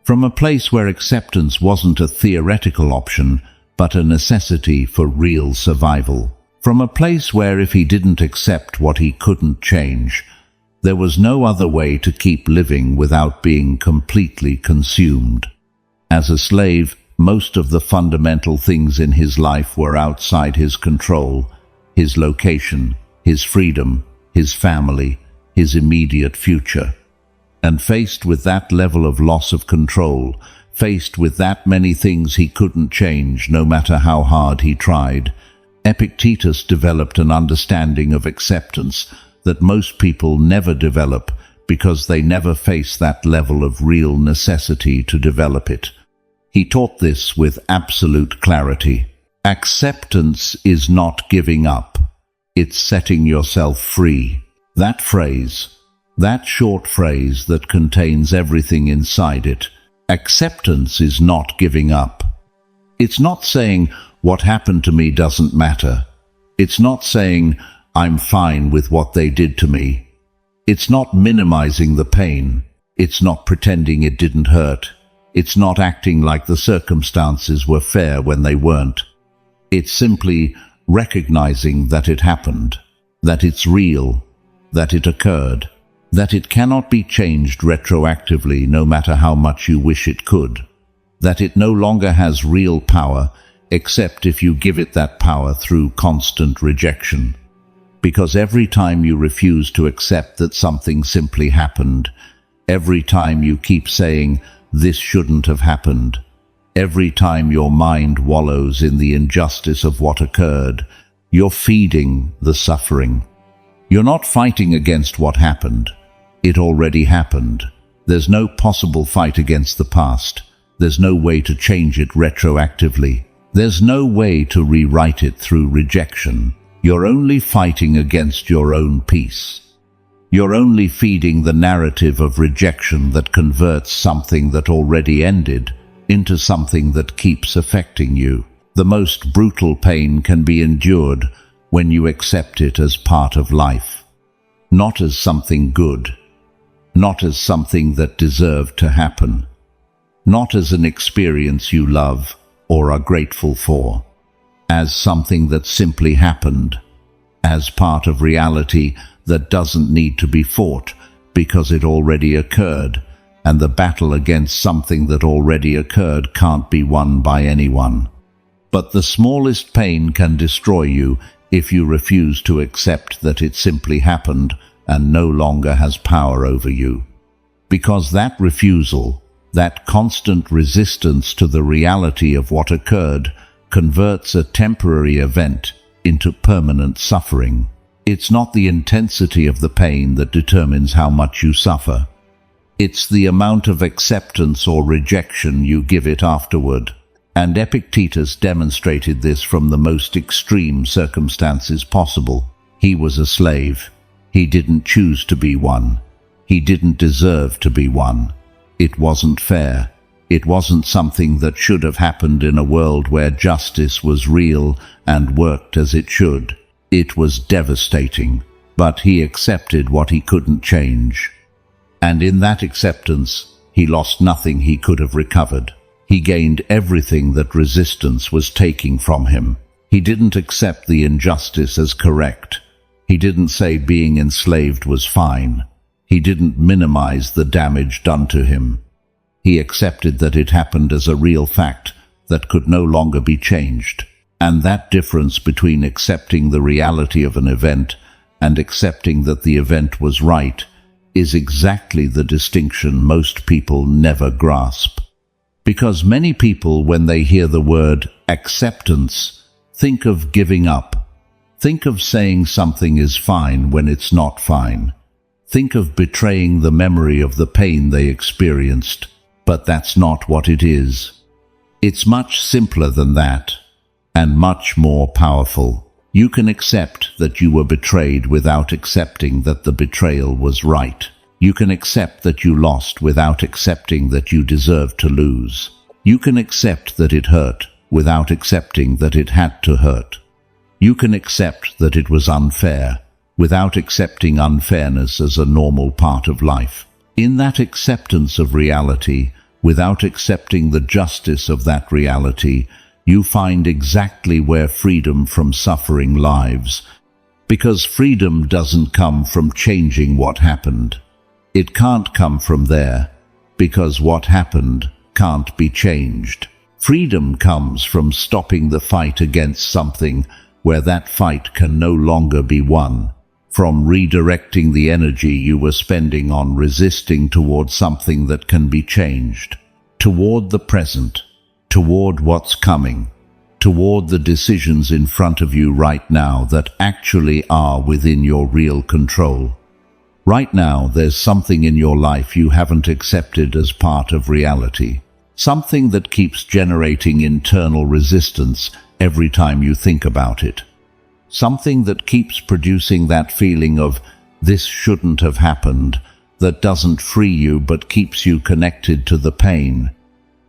From a place where acceptance wasn't a theoretical option, but a necessity for real survival. From a place where if he didn't accept what he couldn't change, there was no other way to keep living without being completely consumed. As a slave, most of the fundamental things in his life were outside his control. His location, his freedom, his family, his immediate future. And faced with that level of loss of control, faced with that many things he couldn't change no matter how hard he tried, Epictetus developed an understanding of acceptance that most people never develop because they never face that level of real necessity to develop it. He taught this with absolute clarity. Acceptance is not giving up. It's setting yourself free. That phrase, that short phrase that contains everything inside it, acceptance is not giving up. It's not saying, what happened to me doesn't matter. It's not saying, I'm fine with what they did to me. It's not minimizing the pain. It's not pretending it didn't hurt. It's not acting like the circumstances were fair when they weren't. It's simply recognizing that it happened, that it's real, that it occurred, that it cannot be changed retroactively no matter how much you wish it could, that it no longer has real power except if you give it that power through constant rejection. Because every time you refuse to accept that something simply happened, every time you keep saying, this shouldn't have happened, Every time your mind wallows in the injustice of what occurred, you're feeding the suffering. You're not fighting against what happened. It already happened. There's no possible fight against the past. There's no way to change it retroactively. There's no way to rewrite it through rejection. You're only fighting against your own peace. You're only feeding the narrative of rejection that converts something that already ended into something that keeps affecting you. The most brutal pain can be endured when you accept it as part of life, not as something good, not as something that deserved to happen, not as an experience you love or are grateful for, as something that simply happened, as part of reality that doesn't need to be fought because it already occurred, and the battle against something that already occurred can't be won by anyone. But the smallest pain can destroy you if you refuse to accept that it simply happened and no longer has power over you. Because that refusal, that constant resistance to the reality of what occurred, converts a temporary event into permanent suffering. It's not the intensity of the pain that determines how much you suffer. It's the amount of acceptance or rejection you give it afterward. And Epictetus demonstrated this from the most extreme circumstances possible. He was a slave. He didn't choose to be one. He didn't deserve to be one. It wasn't fair. It wasn't something that should have happened in a world where justice was real and worked as it should. It was devastating, but he accepted what he couldn't change. And in that acceptance, he lost nothing he could have recovered. He gained everything that resistance was taking from him. He didn't accept the injustice as correct. He didn't say being enslaved was fine. He didn't minimize the damage done to him. He accepted that it happened as a real fact that could no longer be changed. And that difference between accepting the reality of an event and accepting that the event was right is exactly the distinction most people never grasp. Because many people, when they hear the word acceptance, think of giving up. Think of saying something is fine when it's not fine. Think of betraying the memory of the pain they experienced. But that's not what it is. It's much simpler than that, and much more powerful. You can accept that you were betrayed without accepting that the betrayal was right. You can accept that you lost without accepting that you deserved to lose. You can accept that it hurt without accepting that it had to hurt. You can accept that it was unfair without accepting unfairness as a normal part of life. In that acceptance of reality, without accepting the justice of that reality, you find exactly where freedom from suffering lies. Because freedom doesn't come from changing what happened. It can't come from there, because what happened can't be changed. Freedom comes from stopping the fight against something where that fight can no longer be won, from redirecting the energy you were spending on resisting toward something that can be changed, toward the present, toward what's coming, toward the decisions in front of you right now that actually are within your real control. Right now, there's something in your life you haven't accepted as part of reality. Something that keeps generating internal resistance every time you think about it. Something that keeps producing that feeling of, this shouldn't have happened, that doesn't free you but keeps you connected to the pain.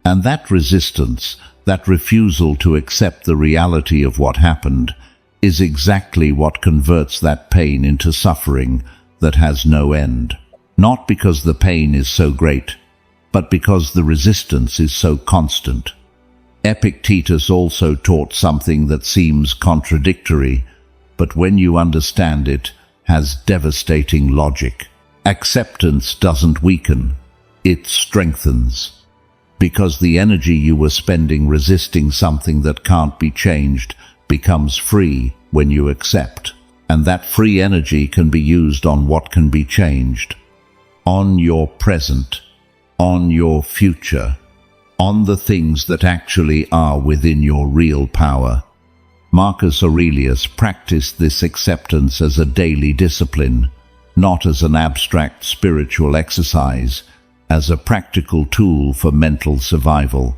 And that resistance, that refusal to accept the reality of what happened, is exactly what converts that pain into suffering that has no end. Not because the pain is so great, but because the resistance is so constant. Epictetus also taught something that seems contradictory, but when you understand it, has devastating logic. Acceptance doesn't weaken, it strengthens. Because the energy you were spending resisting something that can't be changed becomes free when you accept. And that free energy can be used on what can be changed. On your present, on your future, on the things that actually are within your real power. Marcus Aurelius practiced this acceptance as a daily discipline, not as an abstract spiritual exercise, as a practical tool for mental survival.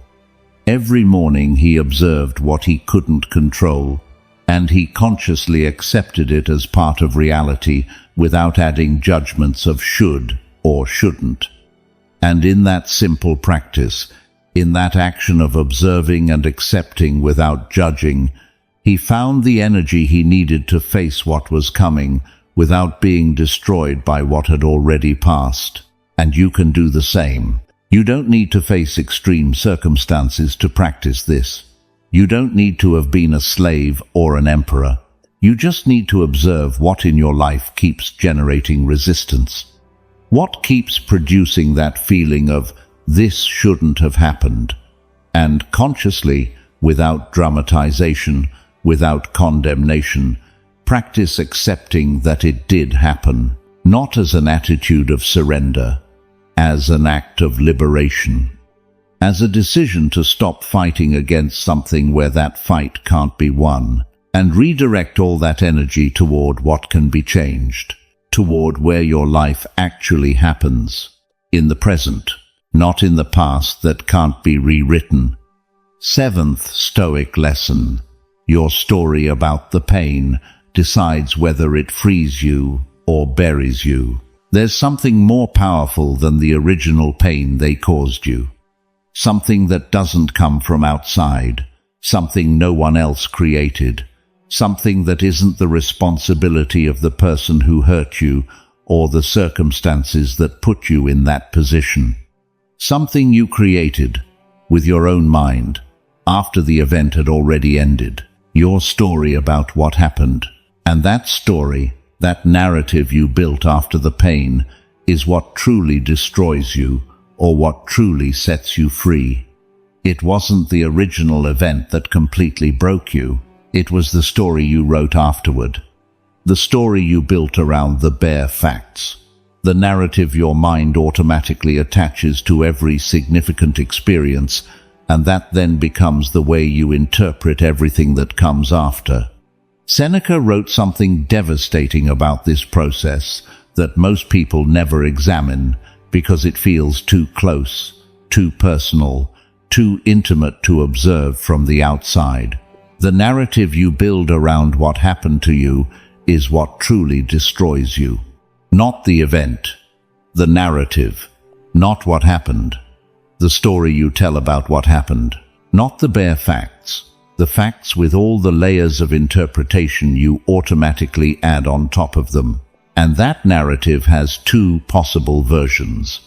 Every morning he observed what he couldn't control, and he consciously accepted it as part of reality without adding judgments of should or shouldn't. And in that simple practice, in that action of observing and accepting without judging, he found the energy he needed to face what was coming without being destroyed by what had already passed. And you can do the same. You don't need to face extreme circumstances to practice this. You don't need to have been a slave or an emperor. You just need to observe what in your life keeps generating resistance. What keeps producing that feeling of, this shouldn't have happened? And consciously, without dramatization, without condemnation, practice accepting that it did happen, not as an attitude of surrender, as an act of liberation, as a decision to stop fighting against something where that fight can't be won, and redirect all that energy toward what can be changed, toward where your life actually happens, in the present, not in the past that can't be rewritten. 7th Stoic lesson: your story about the pain decides whether it frees you or buries you. There's something more powerful than the original pain they caused you. Something that doesn't come from outside, something no one else created, something that isn't the responsibility of the person who hurt you or the circumstances that put you in that position. Something you created with your own mind after the event had already ended. Your story about what happened. And that story, that narrative you built after the pain, is what truly destroys you or what truly sets you free. It wasn't the original event that completely broke you. It was the story you wrote afterward. The story you built around the bare facts. The narrative your mind automatically attaches to every significant experience, and that then becomes the way you interpret everything that comes after. Seneca wrote something devastating about this process that most people never examine because it feels too close, too personal, too intimate to observe from the outside. The narrative you build around what happened to you is what truly destroys you. Not the event, the narrative, not what happened. The story you tell about what happened, not the bare facts. The facts with all the layers of interpretation you automatically add on top of them. And that narrative has two possible versions.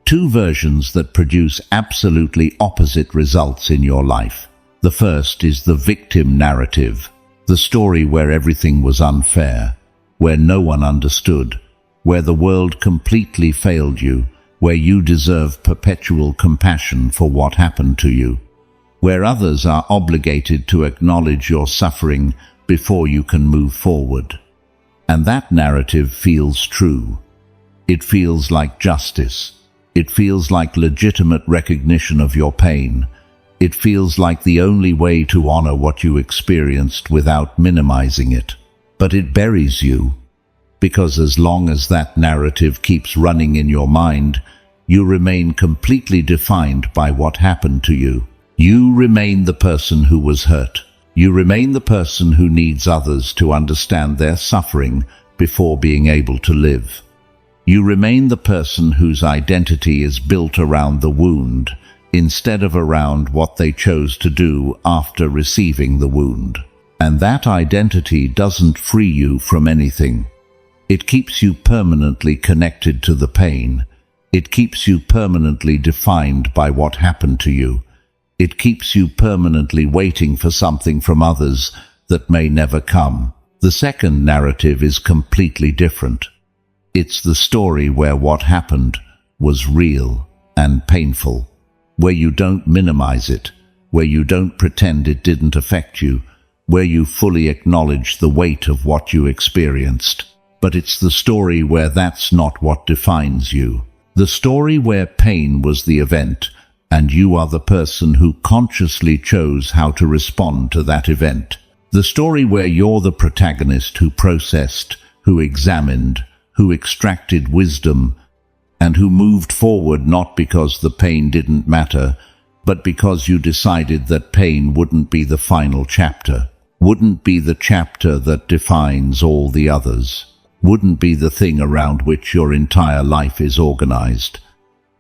Two versions that produce absolutely opposite results in your life. The first is the victim narrative, the story where everything was unfair, where no one understood, where the world completely failed you, where you deserve perpetual compassion for what happened to you, where others are obligated to acknowledge your suffering before you can move forward. And that narrative feels true. It feels like justice. It feels like legitimate recognition of your pain. It feels like the only way to honor what you experienced without minimizing it. But it buries you, because as long as that narrative keeps running in your mind, you remain completely defined by what happened to you. You remain the person who was hurt. You remain the person who needs others to understand their suffering before being able to live. You remain the person whose identity is built around the wound, instead of around what they chose to do after receiving the wound. And that identity doesn't free you from anything. It keeps you permanently connected to the pain. It keeps you permanently defined by what happened to you. It keeps you permanently waiting for something from others that may never come. The second narrative is completely different. It's the story where what happened was real and painful, where you don't minimize it, where you don't pretend it didn't affect you, where you fully acknowledge the weight of what you experienced. But it's the story where that's not what defines you. The story where pain was the event, and you are the person who consciously chose how to respond to that event. The story where you're the protagonist who processed, who examined, who extracted wisdom, and who moved forward not because the pain didn't matter, but because you decided that pain wouldn't be the final chapter, wouldn't be the chapter that defines all the others, wouldn't be the thing around which your entire life is organized.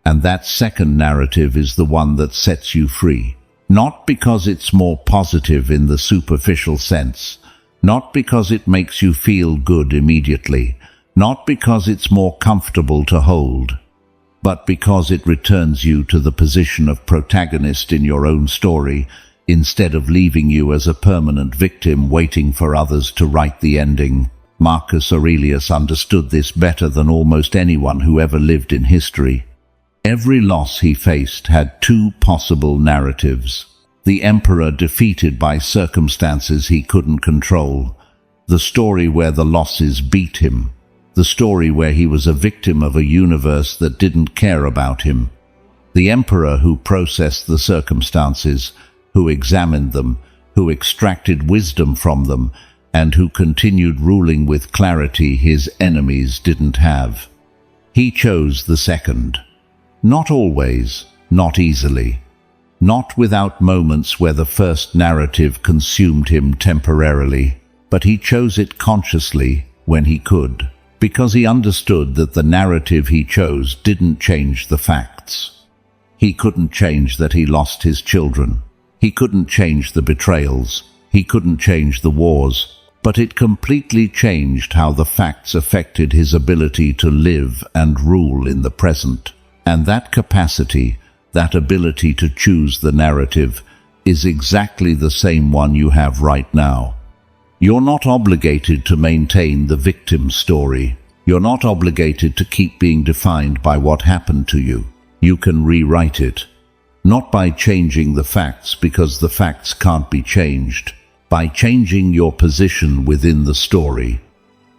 And that second narrative is the one that sets you free. Not because it's more positive in the superficial sense, not because it makes you feel good immediately, not because it's more comfortable to hold, but because it returns you to the position of protagonist in your own story, instead of leaving you as a permanent victim waiting for others to write the ending. Marcus Aurelius understood this better than almost anyone who ever lived in history. Every loss he faced had two possible narratives. The emperor defeated by circumstances he couldn't control, the story where the losses beat him, the story where he was a victim of a universe that didn't care about him. The emperor who processed the circumstances, who examined them, who extracted wisdom from them, and who continued ruling with clarity his enemies didn't have. He chose the second. Not always, not easily, not without moments where the first narrative consumed him temporarily, but he chose it consciously when he could, because he understood that the narrative he chose didn't change the facts. He couldn't change that he lost his children. He couldn't change the betrayals. He couldn't change the wars, but it completely changed how the facts affected his ability to live and rule in the present. And that capacity, that ability to choose the narrative, is exactly the same one you have right now. You're not obligated to maintain the victim story. You're not obligated to keep being defined by what happened to you. You can rewrite it. Not by changing the facts, because the facts can't be changed. By changing your position within the story.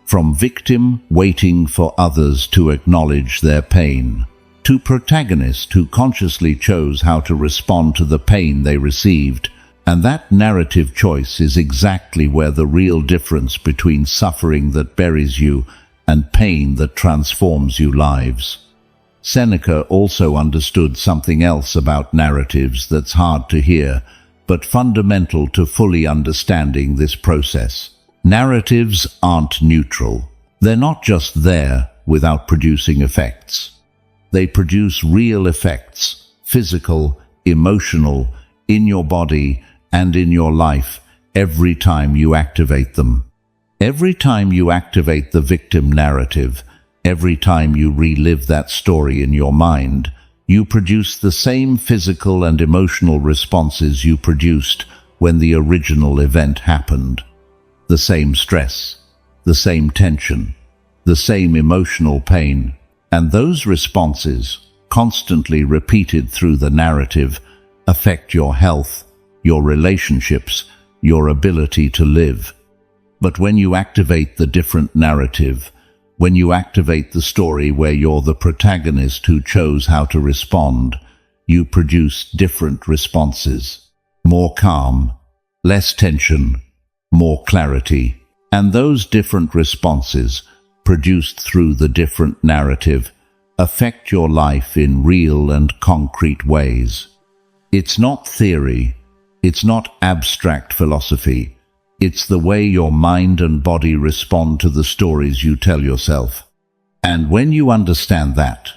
From victim waiting for others to acknowledge their pain, to protagonist who consciously chose how to respond to the pain they received. And that narrative choice is exactly where the real difference between suffering that buries you and pain that transforms you lies. Seneca also understood something else about narratives that's hard to hear, but fundamental to fully understanding this process. Narratives aren't neutral. They're not just there without producing effects. They produce real effects, physical, emotional, in your body and in your life, every time you activate them. Every time you activate the victim narrative, every time you relive that story in your mind, you produce the same physical and emotional responses you produced when the original event happened. The same stress, the same tension, the same emotional pain. And those responses, constantly repeated through the narrative, affect your health, your relationships, your ability to live. But when you activate the different narrative, when you activate the story where you're the protagonist who chose how to respond, you produce different responses. More calm, less tension, more clarity. And those different responses, produced through the different narrative, affect your life in real and concrete ways. It's not theory, it's not abstract philosophy, it's the way your mind and body respond to the stories you tell yourself. And when you understand that,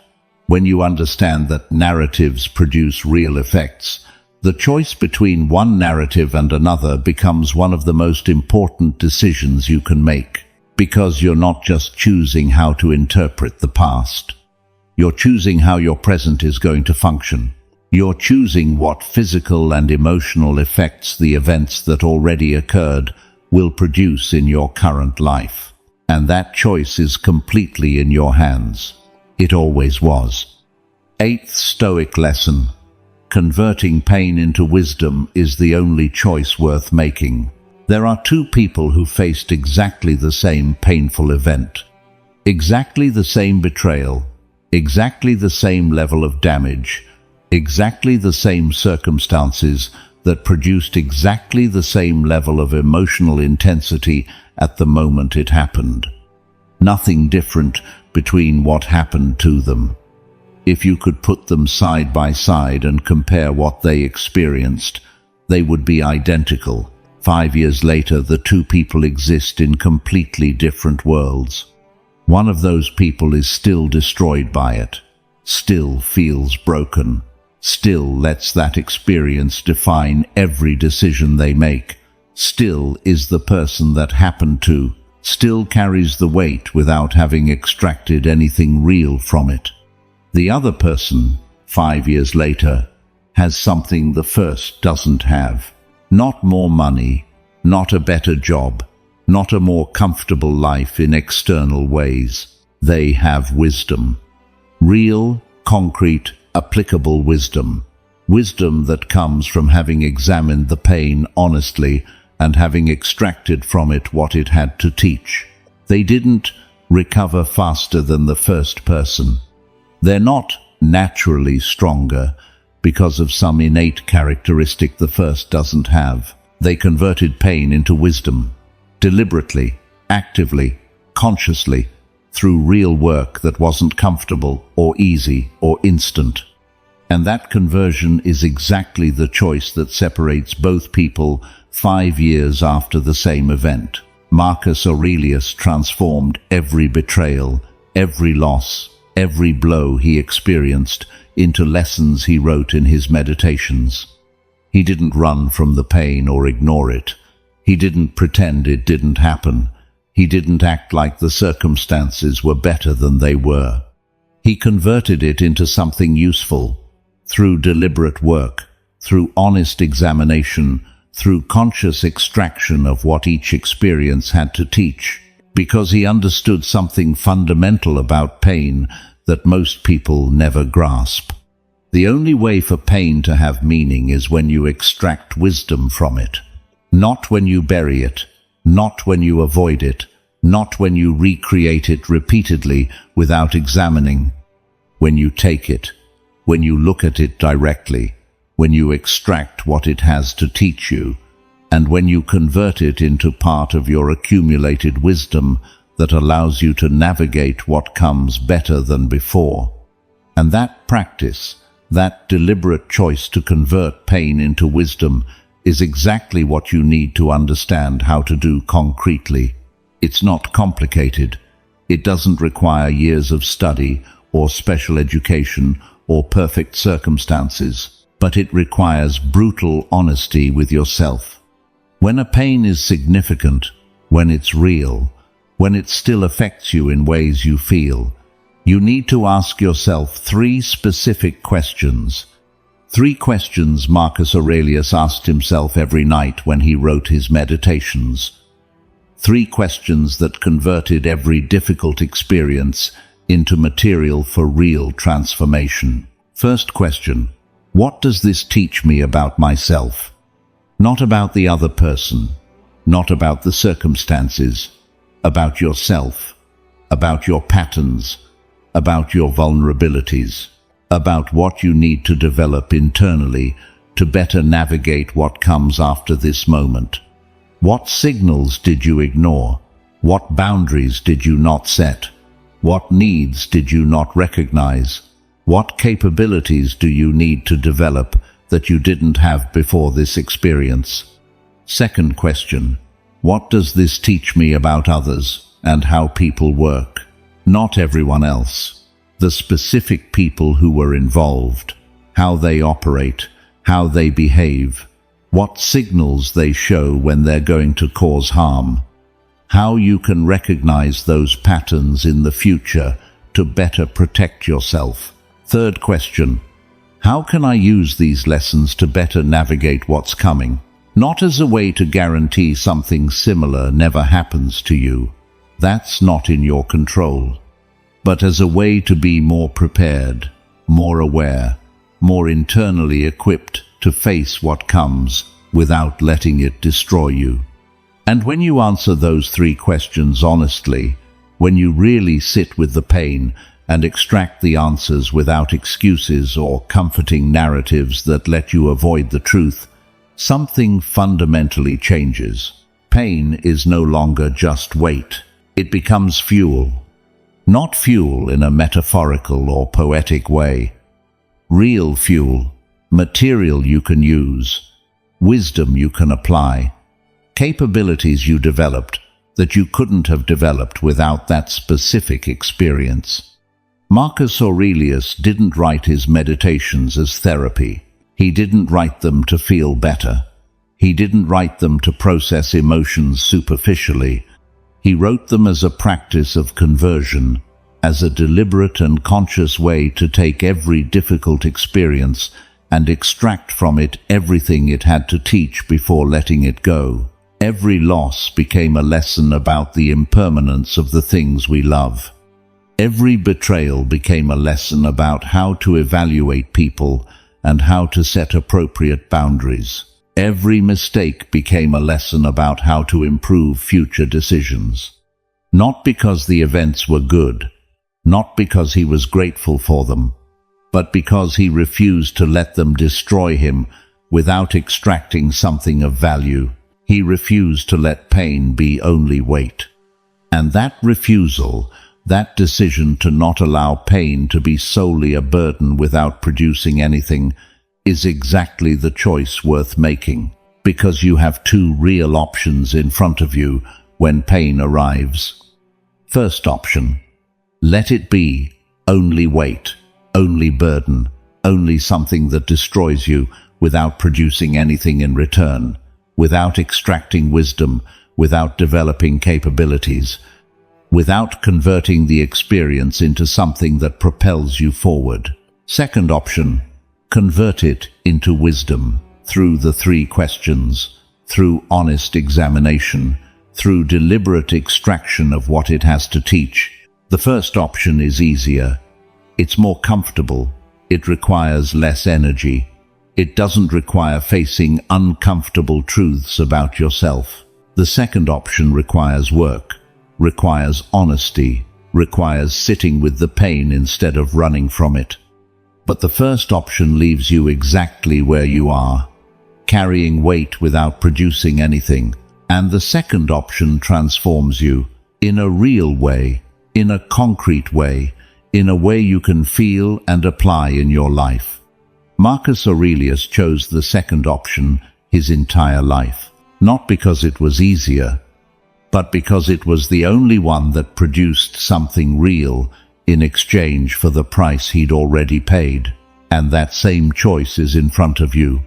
when you understand that narratives produce real effects, the choice between one narrative and another becomes one of the most important decisions you can make. Because you're not just choosing how to interpret the past. You're choosing how your present is going to function. You're choosing what physical and emotional effects the events that already occurred will produce in your current life. And that choice is completely in your hands. It always was. 8th Stoic lesson. Converting pain into wisdom is the only choice worth making. There are two people who faced exactly the same painful event, exactly the same betrayal, exactly the same level of damage, exactly the same circumstances that produced exactly the same level of emotional intensity at the moment it happened. Nothing different between what happened to them. If you could put them side by side and compare what they experienced, they would be identical. 5 years later, the two people exist in completely different worlds. One of those people is still destroyed by it, still feels broken, still lets that experience define every decision they make, still is the person that happened to, still carries the weight without having extracted anything real from it. The other person, 5 years later, has something the first doesn't have. Not more money, not a better job, not a more comfortable life in external ways. They have wisdom. Real, concrete, applicable wisdom. Wisdom that comes from having examined the pain honestly and having extracted from it what it had to teach. They didn't recover faster than the first person. They're not naturally stronger because of some innate characteristic the first doesn't have. They converted pain into wisdom, deliberately, actively, consciously, through real work that wasn't comfortable or easy or instant. And that conversion is exactly the choice that separates both people 5 years after the same event. Marcus Aurelius transformed every betrayal, every loss, every blow he experienced into lessons he wrote in his meditations. He didn't run from the pain or ignore it. He didn't pretend it didn't happen. He didn't act like the circumstances were better than they were. He converted it into something useful, through deliberate work, through honest examination, through conscious extraction of what each experience had to teach, because he understood something fundamental about pain that most people never grasp. The only way for pain to have meaning is when you extract wisdom from it. Not when you bury it, not when you avoid it, not when you recreate it repeatedly without examining. When you take it, when you look at it directly, when you extract what it has to teach you, and when you convert it into part of your accumulated wisdom that allows you to navigate what comes better than before. And that practice, that deliberate choice to convert pain into wisdom, is exactly what you need to understand how to do concretely. It's not complicated. It doesn't require years of study or special education or perfect circumstances, but it requires brutal honesty with yourself. When a pain is significant, when it's real, when it still affects you in ways you feel, you need to ask yourself 3 specific questions. 3 questions Marcus Aurelius asked himself every night when he wrote his meditations. 3 questions that converted every difficult experience into material for real transformation. First question: what does this teach me about myself? Not about the other person, not about the circumstances, about yourself, about your patterns, about your vulnerabilities, about what you need to develop internally to better navigate what comes after this moment. What signals did you ignore? What boundaries did you not set? What needs did you not recognize? What capabilities do you need to develop that you didn't have before this experience? Second question: what does this teach me about others and how people work? Not everyone else. The specific people who were involved, how they operate, how they behave, what signals they show when they're going to cause harm, how you can recognize those patterns in the future to better protect yourself. Third question: how can I use these lessons to better navigate what's coming? Not as a way to guarantee something similar never happens to you. That's not in your control. But as a way to be more prepared, more aware, more internally equipped to face what comes without letting it destroy you. And when you answer those 3 questions honestly, when you really sit with the pain and extract the answers without excuses or comforting narratives that let you avoid the truth, something fundamentally changes. Pain is no longer just weight. It becomes fuel. Not fuel in a metaphorical or poetic way. Real fuel, material you can use, wisdom you can apply, capabilities you developed that you couldn't have developed without that specific experience. Marcus Aurelius didn't write his meditations as therapy. He didn't write them to feel better. He didn't write them to process emotions superficially. He wrote them as a practice of conversion, as a deliberate and conscious way to take every difficult experience and extract from it everything it had to teach before letting it go. Every loss became a lesson about the impermanence of the things we love. Every betrayal became a lesson about how to evaluate people and how to set appropriate boundaries. Every mistake became a lesson about how to improve future decisions. Not because the events were good, not because he was grateful for them, but because he refused to let them destroy him without extracting something of value. He refused to let pain be only weight. And that refusal, that decision to not allow pain to be solely a burden without producing anything, is exactly the choice worth making, because you have two real options in front of you when pain arrives. First option: let it be only weight, only burden, only something that destroys you without producing anything in return, without extracting wisdom, without developing capabilities, without converting the experience into something that propels you forward. Second option: convert it into wisdom through the 3 questions, through honest examination, through deliberate extraction of what it has to teach. The first option is easier. It's more comfortable. It requires less energy. It doesn't require facing uncomfortable truths about yourself. The second option requires work, requires honesty, requires sitting with the pain instead of running from it. But the first option leaves you exactly where you are, carrying weight without producing anything. And the second option transforms you in a real way, in a concrete way, in a way you can feel and apply in your life. Marcus Aurelius chose the second option his entire life, not because it was easier, but because it was the only one that produced something real in exchange for the price he'd already paid. And that same choice is in front of you.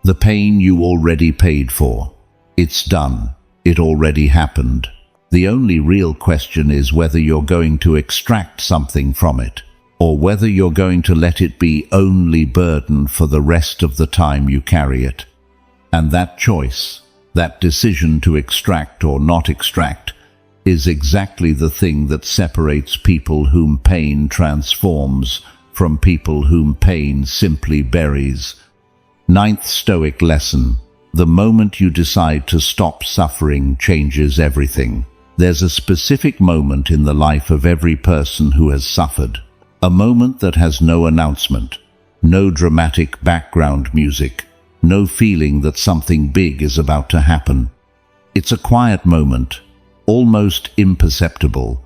The pain you already paid for. It's done. It already happened. The only real question is whether you're going to extract something from it, or whether you're going to let it be only burden for the rest of the time you carry it. And that choice, that decision to extract or not extract, is exactly the thing that separates people whom pain transforms from people whom pain simply buries. 9th Stoic lesson: the moment you decide to stop suffering changes everything. There's a specific moment in the life of every person who has suffered. A moment that has no announcement, no dramatic background music, no feeling that something big is about to happen. It's a quiet moment, almost imperceptible,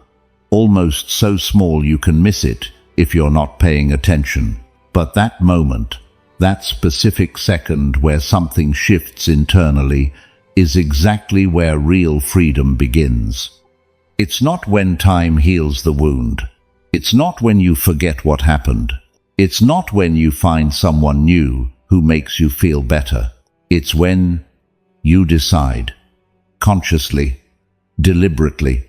almost so small you can miss it if you're not paying attention. But that moment, that specific second where something shifts internally, is exactly where real freedom begins. It's not when time heals the wound. It's not when you forget what happened. It's not when you find someone new who makes you feel better. It's when you decide, consciously, deliberately,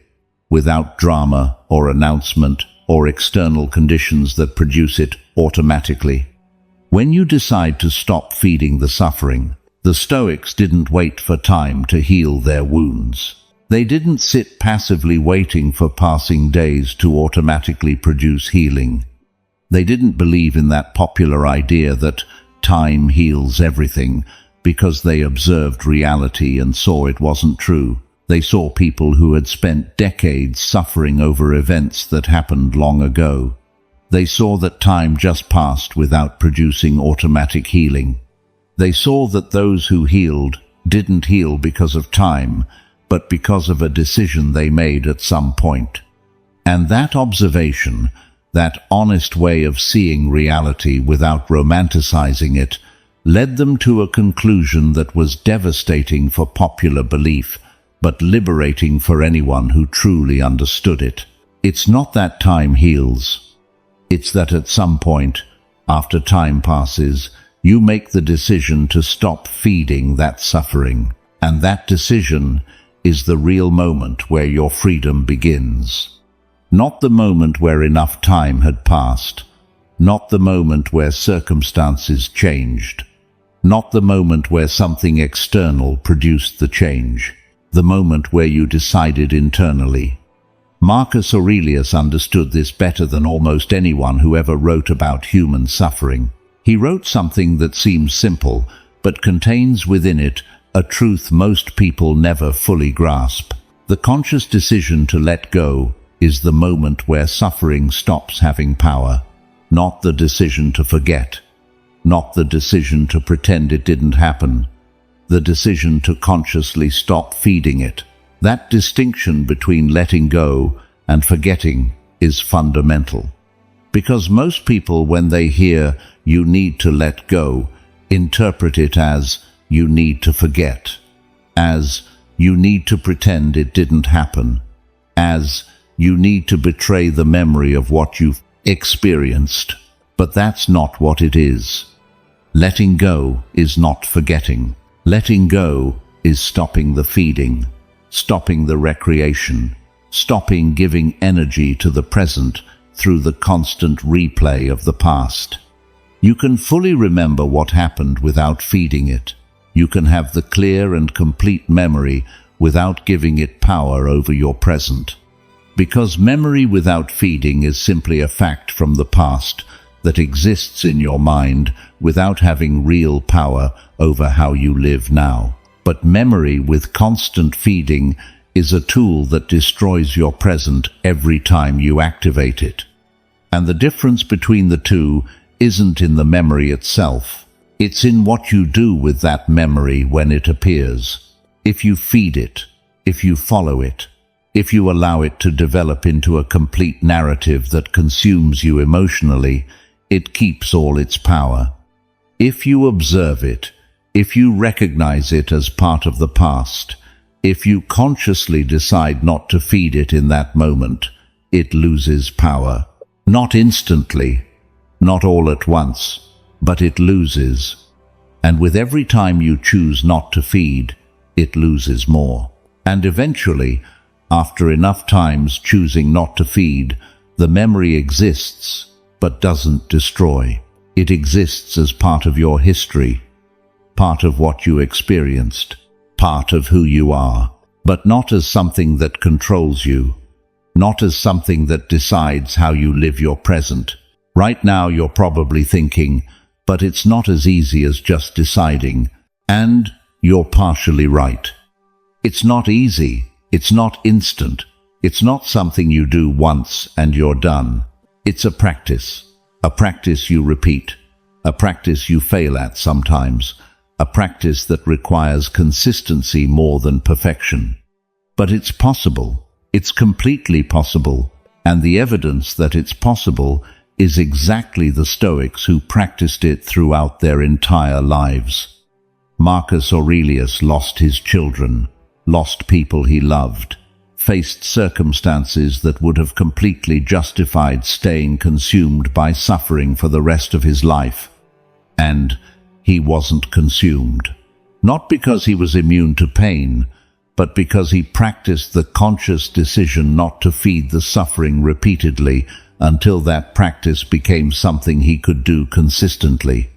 without drama or announcement or external conditions that produce it automatically. When you decide to stop feeding the suffering. The Stoics didn't wait for time to heal their wounds. They didn't sit passively waiting for passing days to automatically produce healing. They didn't believe in that popular idea that time heals everything because they observed reality and saw it wasn't true. They saw people who had spent decades suffering over events that happened long ago. They saw that time just passed without producing automatic healing. They saw that those who healed didn't heal because of time, but because of a decision they made at some point. And that observation, that honest way of seeing reality without romanticizing it, led them to a conclusion that was devastating for popular belief, but liberating for anyone who truly understood it. It's not that time heals. It's that at some point, after time passes, you make the decision to stop feeding that suffering. And that decision is the real moment where your freedom begins. Not the moment where enough time had passed. Not the moment where circumstances changed. Not the moment where something external produced the change. The moment where you decided internally. Marcus Aurelius understood this better than almost anyone who ever wrote about human suffering. He wrote something that seems simple, but contains within it a truth most people never fully grasp. The conscious decision to let go is the moment where suffering stops having power, not the decision to forget, not the decision to pretend it didn't happen, the decision to consciously stop feeding it. That distinction between letting go and forgetting is fundamental. Because most people, when they hear "you need to let go," interpret it as "you need to forget," as "you need to pretend it didn't happen," as "you need to betray the memory of what you've experienced." But that's not what it is. Letting go is not forgetting. Letting go is stopping the feeding, stopping the recreation, stopping giving energy to the present through the constant replay of the past. You can fully remember what happened without feeding it. You can have the clear and complete memory without giving it power over your present. Because memory without feeding is simply a fact from the past that exists in your mind without having real power over how you live now. But memory with constant feeding is a tool that destroys your present every time you activate it. And the difference between the two isn't in the memory itself. It's in what you do with that memory when it appears. If you feed it, if you follow it, if you allow it to develop into a complete narrative that consumes you emotionally, it keeps all its power. If you observe it, if you recognize it as part of the past, if you consciously decide not to feed it in that moment, it loses power. Not instantly, not all at once, but it loses. And with every time you choose not to feed, it loses more. And eventually, after enough times choosing not to feed, the memory exists, but doesn't destroy. It exists as part of your history, part of what you experienced, part of who you are, but not as something that controls you, not as something that decides how you live your present. Right now you're probably thinking, but it's not as easy as just deciding, and you're partially right. It's not easy, it's not instant, it's not something you do once and you're done. It's a practice you repeat, a practice you fail at sometimes, a practice that requires consistency more than perfection. But it's possible. It's completely possible. And the evidence that it's possible is exactly the Stoics who practiced it throughout their entire lives. Marcus Aurelius lost his children, lost people he loved, faced circumstances that would have completely justified staying consumed by suffering for the rest of his life. And he wasn't consumed. Not because he was immune to pain, but because he practiced the conscious decision not to feed the suffering repeatedly until that practice became something he could do consistently.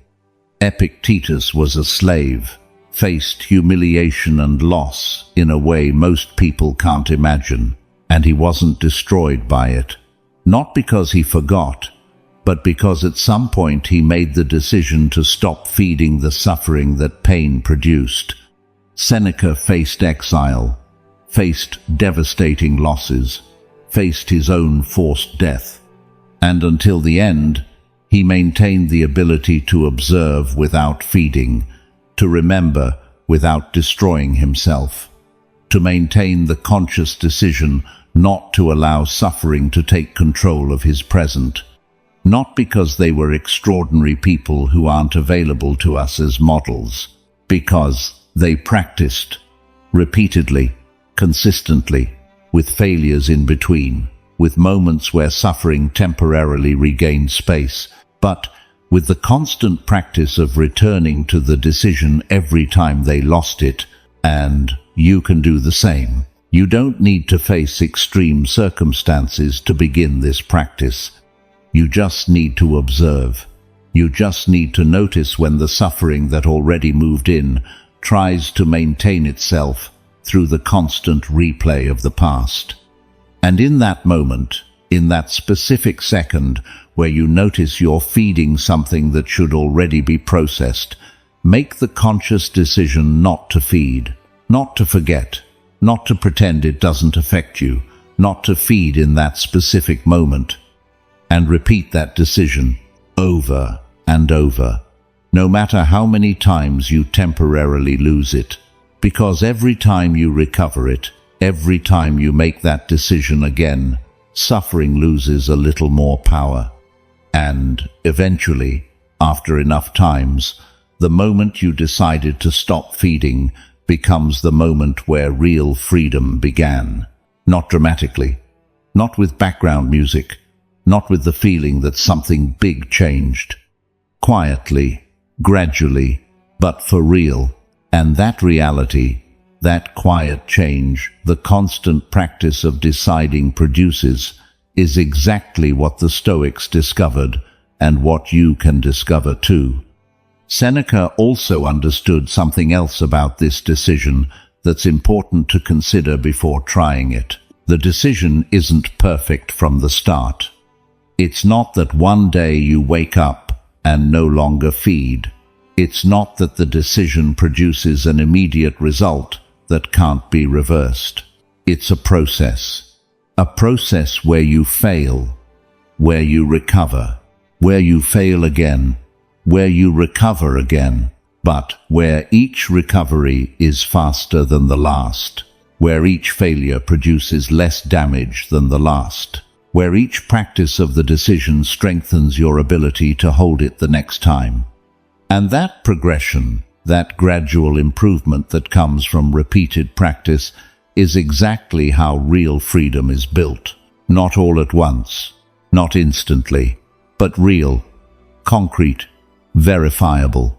Epictetus was a slave, faced humiliation and loss in a way most people can't imagine, and he wasn't destroyed by it. Not because he forgot, but because at some point he made the decision to stop feeding the suffering that pain produced. Seneca faced exile, faced devastating losses, faced his own forced death. And until the end, he maintained the ability to observe without feeding, to remember without destroying himself, to maintain the conscious decision not to allow suffering to take control of his present. Not because they were extraordinary people who aren't available to us as models, because they practiced repeatedly, consistently, with failures in between, with moments where suffering temporarily regained space, but with the constant practice of returning to the decision every time they lost it. And you can do the same. You don't need to face extreme circumstances to begin this practice. You just need to observe. You just need to notice when the suffering that already moved in tries to maintain itself through the constant replay of the past. And in that moment, in that specific second where you notice you're feeding something that should already be processed, make the conscious decision not to feed, not to forget, not to pretend it doesn't affect you, not to feed in that specific moment. And repeat that decision over and over, no matter how many times you temporarily lose it, because every time you recover it, every time you make that decision again, suffering loses a little more power. And eventually, after enough times, the moment you decided to stop feeding becomes the moment where real freedom began. Not dramatically, not with background music, not with the feeling that something big changed. Quietly, gradually, but for real. And that reality, that quiet change, the constant practice of deciding produces, is exactly what the Stoics discovered and what you can discover too. Seneca also understood something else about this decision that's important to consider before trying it. The decision isn't perfect from the start. It's not that one day you wake up and no longer feed. It's not that the decision produces an immediate result that can't be reversed. It's a process where you fail, where you recover, where you fail again, where you recover again, but where each recovery is faster than the last, where each failure produces less damage than the last, where each practice of the decision strengthens your ability to hold it the next time. And that progression, that gradual improvement that comes from repeated practice, is exactly how real freedom is built. Not all at once, not instantly, but real, concrete, verifiable.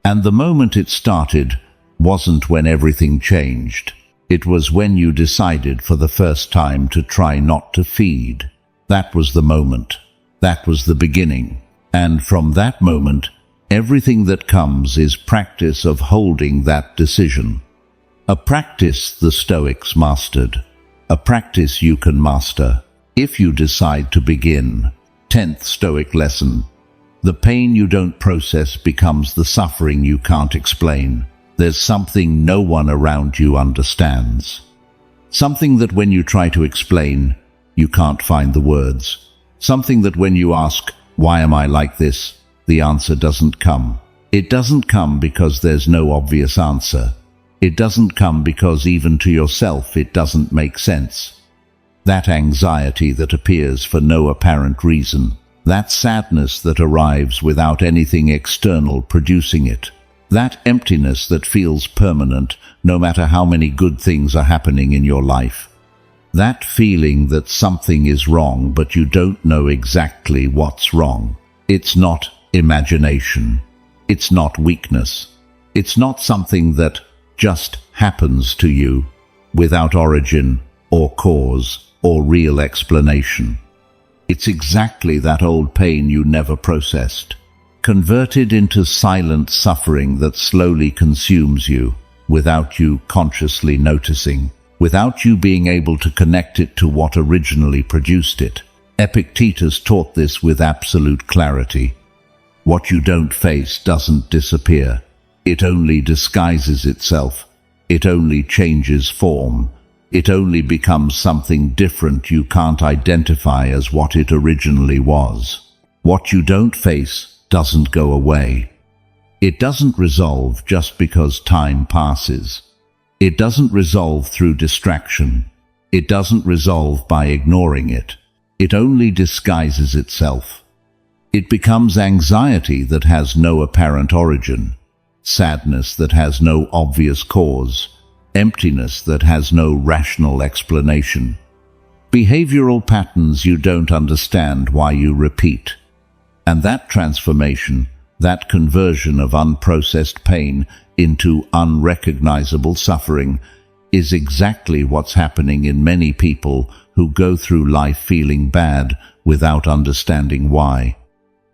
And the moment it started wasn't when everything changed. It was when you decided for the first time to try not to feed. That was the moment. That was the beginning. And from that moment, everything that comes is practice of holding that decision. A practice the Stoics mastered. A practice you can master if you decide to begin. 10th Stoic lesson. The pain you don't process becomes the suffering you can't explain. There's something no one around you understands. Something that when you try to explain, you can't find the words. Something that when you ask, "Why am I like this?" the answer doesn't come. It doesn't come because there's no obvious answer. It doesn't come because even to yourself it doesn't make sense. That anxiety that appears for no apparent reason. That sadness that arrives without anything external producing it. That emptiness that feels permanent no matter how many good things are happening in your life. That feeling that something is wrong but you don't know exactly what's wrong. It's not imagination. It's not weakness. It's not something that just happens to you without origin or cause or real explanation. It's exactly that old pain you never processed, converted into silent suffering that slowly consumes you without you consciously noticing, without you being able to connect it to what originally produced it. Epictetus taught this with absolute clarity. What you don't face doesn't disappear. It only disguises itself. It only changes form. It only becomes something different you can't identify as what it originally was. What you don't face doesn't go away. It doesn't resolve just because time passes. It doesn't resolve through distraction. It doesn't resolve by ignoring it. It only disguises itself. It becomes anxiety that has no apparent origin, sadness that has no obvious cause, emptiness that has no rational explanation. Behavioral patterns you don't understand why you repeat. And that transformation, that conversion of unprocessed pain into unrecognizable suffering, is exactly what's happening in many people who go through life feeling bad without understanding why.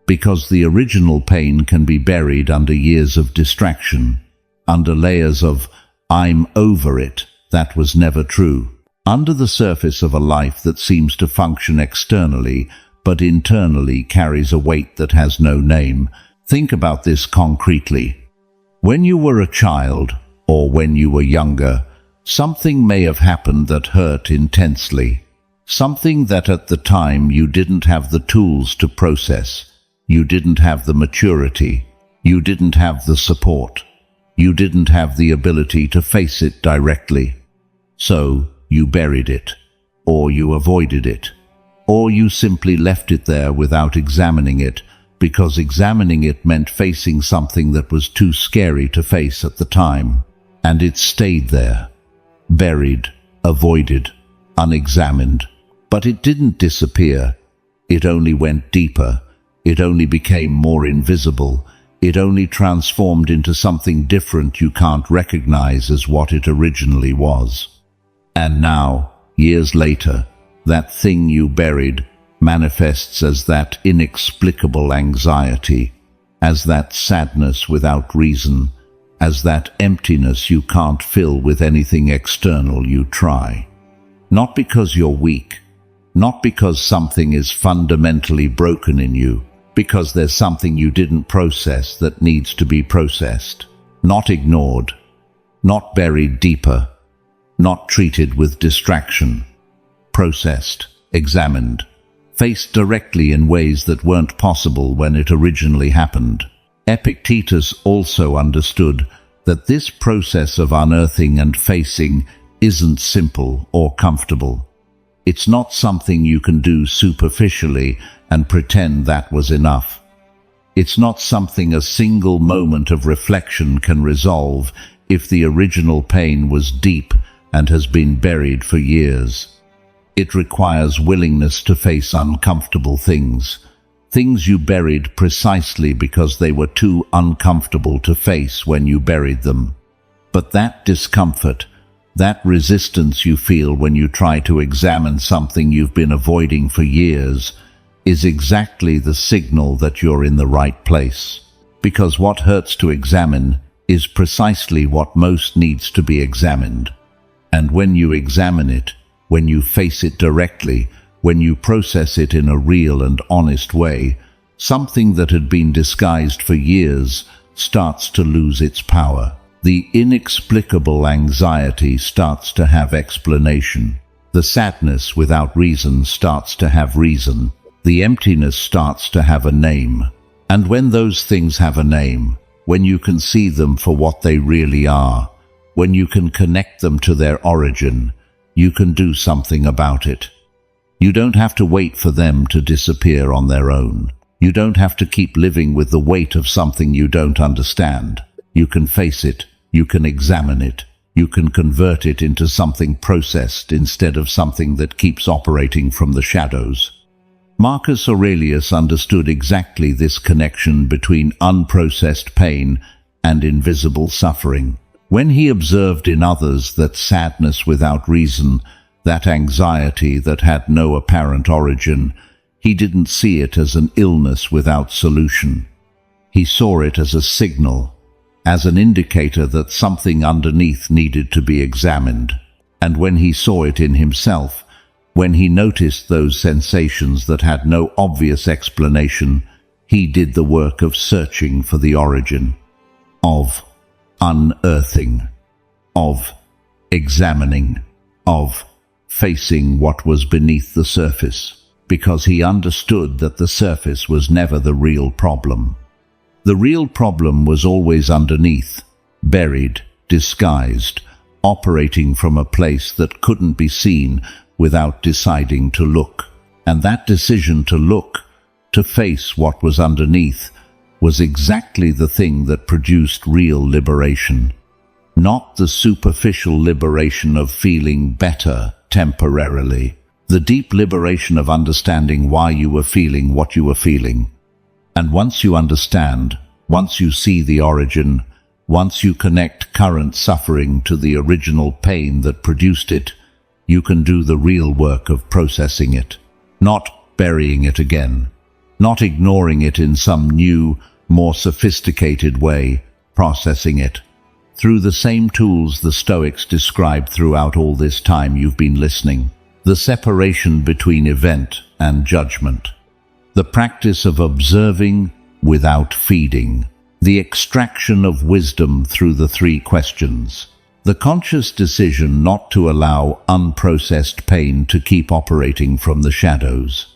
Because the original pain can be buried under years of distraction, under layers of "I'm over it, that was never true," under the surface of a life that seems to function externally, but internally carries a weight that has no name. Think about this concretely. When you were a child, or when you were younger, something may have happened that hurt intensely. Something that at the time you didn't have the tools to process. You didn't have the maturity. You didn't have the support. You didn't have the ability to face it directly. So you buried it, or you avoided it, or you simply left it there without examining it, because examining it meant facing something that was too scary to face at the time. And it stayed there, buried, avoided, unexamined. But it didn't disappear. It only went deeper. It only became more invisible. It only transformed into something different you can't recognize as what it originally was. And now, years later, that thing you buried manifests as that inexplicable anxiety, as that sadness without reason, as that emptiness you can't fill with anything external you try. Not because you're weak, not because something is fundamentally broken in you, because there's something you didn't process that needs to be processed, not ignored, not buried deeper, not treated with distraction, processed, examined, faced directly in ways that weren't possible when it originally happened. Epictetus also understood that this process of unearthing and facing isn't simple or comfortable. It's not something you can do superficially and pretend that was enough. It's not something a single moment of reflection can resolve if the original pain was deep and has been buried for years. It requires willingness to face uncomfortable things, things you buried precisely because they were too uncomfortable to face when you buried them. But that discomfort, that resistance you feel when you try to examine something you've been avoiding for years, is exactly the signal that you're in the right place. Because what hurts to examine is precisely what most needs to be examined. And when you examine it, when you face it directly, when you process it in a real and honest way, something that had been disguised for years starts to lose its power. The inexplicable anxiety starts to have explanation. The sadness without reason starts to have reason. The emptiness starts to have a name. And when those things have a name, when you can see them for what they really are, when you can connect them to their origin, you can do something about it. You don't have to wait for them to disappear on their own. You don't have to keep living with the weight of something you don't understand. You can face it. You can examine it. You can convert it into something processed instead of something that keeps operating from the shadows. Marcus Aurelius understood exactly this connection between unprocessed pain and invisible suffering. When he observed in others that sadness without reason, that anxiety that had no apparent origin, he didn't see it as an illness without solution. He saw it as a signal, as an indicator that something underneath needed to be examined. And when he saw it in himself, when he noticed those sensations that had no obvious explanation, he did the work of searching for the origin, of unearthing, of examining. of facing what was beneath the surface, because he understood that the surface was never the real problem. The real problem was always underneath, buried, disguised, operating from a place that couldn't be seen without deciding to look. And that decision to look, to face what was underneath, was exactly the thing that produced real liberation. Not the superficial liberation of feeling better temporarily. The deep liberation of understanding why you were feeling what you were feeling. And once you understand, once you see the origin, once you connect current suffering to the original pain that produced it, you can do the real work of processing it, not burying it again, not ignoring it in some new, more sophisticated way, processing it through the same tools the Stoics described throughout all this time you've been listening. The separation between event and judgment. The practice of observing without feeding. The extraction of wisdom through the three questions. The conscious decision not to allow unprocessed pain to keep operating from the shadows.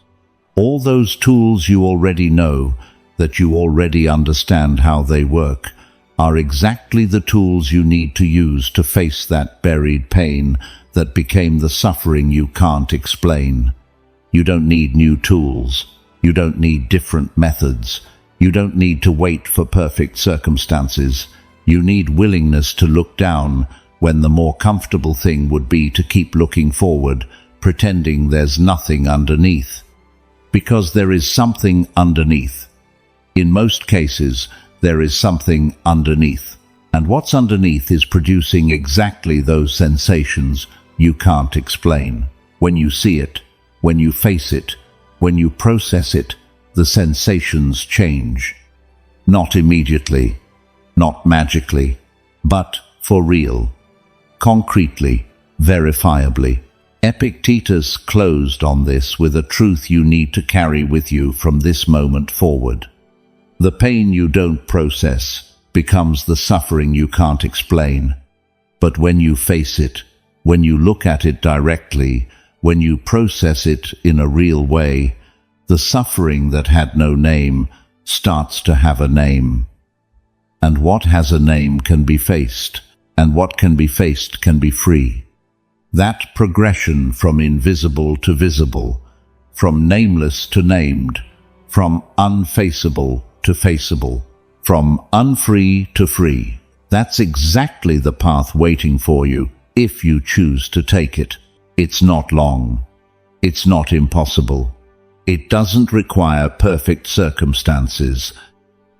All those tools you already know, that you already understand how they work, are exactly the tools you need to use to face that buried pain that became the suffering you can't explain. You don't need new tools. You don't need different methods. You don't need to wait for perfect circumstances. You need willingness to look down when the more comfortable thing would be to keep looking forward, pretending there's nothing underneath. Because there is something underneath. In most cases, there is something underneath. And what's underneath is producing exactly those sensations you can't explain. When you see it, when you face it, when you process it, the sensations change. Not immediately, not magically, but for real, concretely, verifiably. Epictetus closed on this with a truth you need to carry with you from this moment forward. The pain you don't process becomes the suffering you can't explain. But when you face it, when you look at it directly, when you process it in a real way, the suffering that had no name starts to have a name. And what has a name can be faced, and what can be faced can be free. That progression from invisible to visible, from nameless to named, from unfaceable to faceable, from unfree to free. That's exactly the path waiting for you if you choose to take it. It's not long. It's not impossible. It doesn't require perfect circumstances.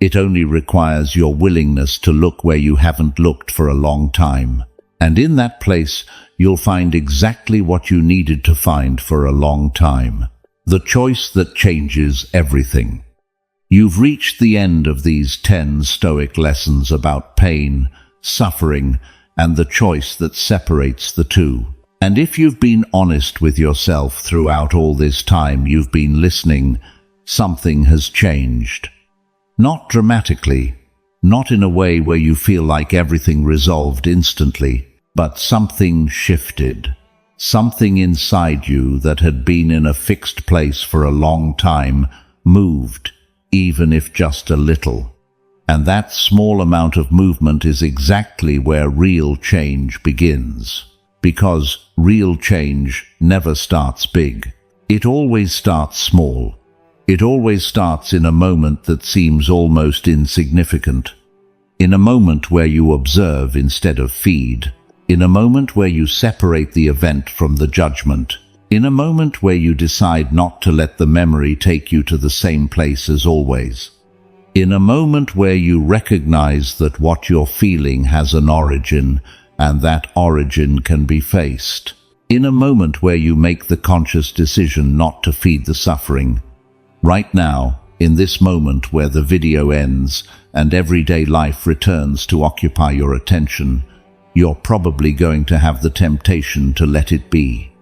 It only requires your willingness to look where you haven't looked for a long time. And in that place, you'll find exactly what you needed to find for a long time. The choice that changes everything. You've reached the end of these 10 Stoic lessons about pain, suffering, and the choice that separates the two. And if you've been honest with yourself throughout all this time you've been listening, something has changed. Not dramatically, not in a way where you feel like everything resolved instantly, but something shifted. Something inside you that had been in a fixed place for a long time moved, even if just a little. And that small amount of movement is exactly where real change begins. Because real change never starts big. It always starts small. It always starts in a moment that seems almost insignificant. In a moment where you observe instead of feed. In a moment where you separate the event from the judgment. In a moment where you decide not to let the memory take you to the same place as always. In a moment where you recognize that what you're feeling has an origin, and that origin can be faced. In a moment where you make the conscious decision not to feed the suffering. Right now, in this moment where the video ends and everyday life returns to occupy your attention, you're probably going to have the temptation to let it be.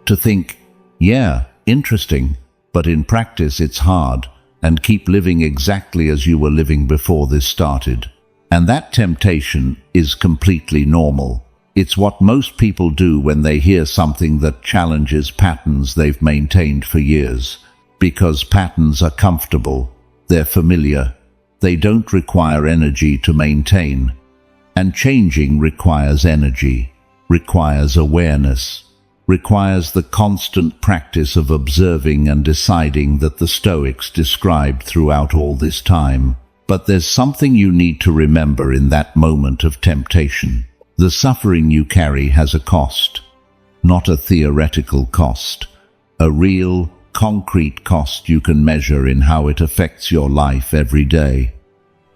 To think, yeah, interesting, but in practice it's hard, and keep living exactly as you were living before this started. And that temptation is completely normal. It's what most people do when they hear something that challenges patterns they've maintained for years. Because patterns are comfortable, they're familiar, they don't require energy to maintain. And changing requires energy, requires awareness, requires the constant practice of observing and deciding that the Stoics described throughout all this time. But there's something you need to remember in that moment of temptation. The suffering you carry has a cost, not a theoretical cost, a real, concrete cost you can measure in how it affects your life every day.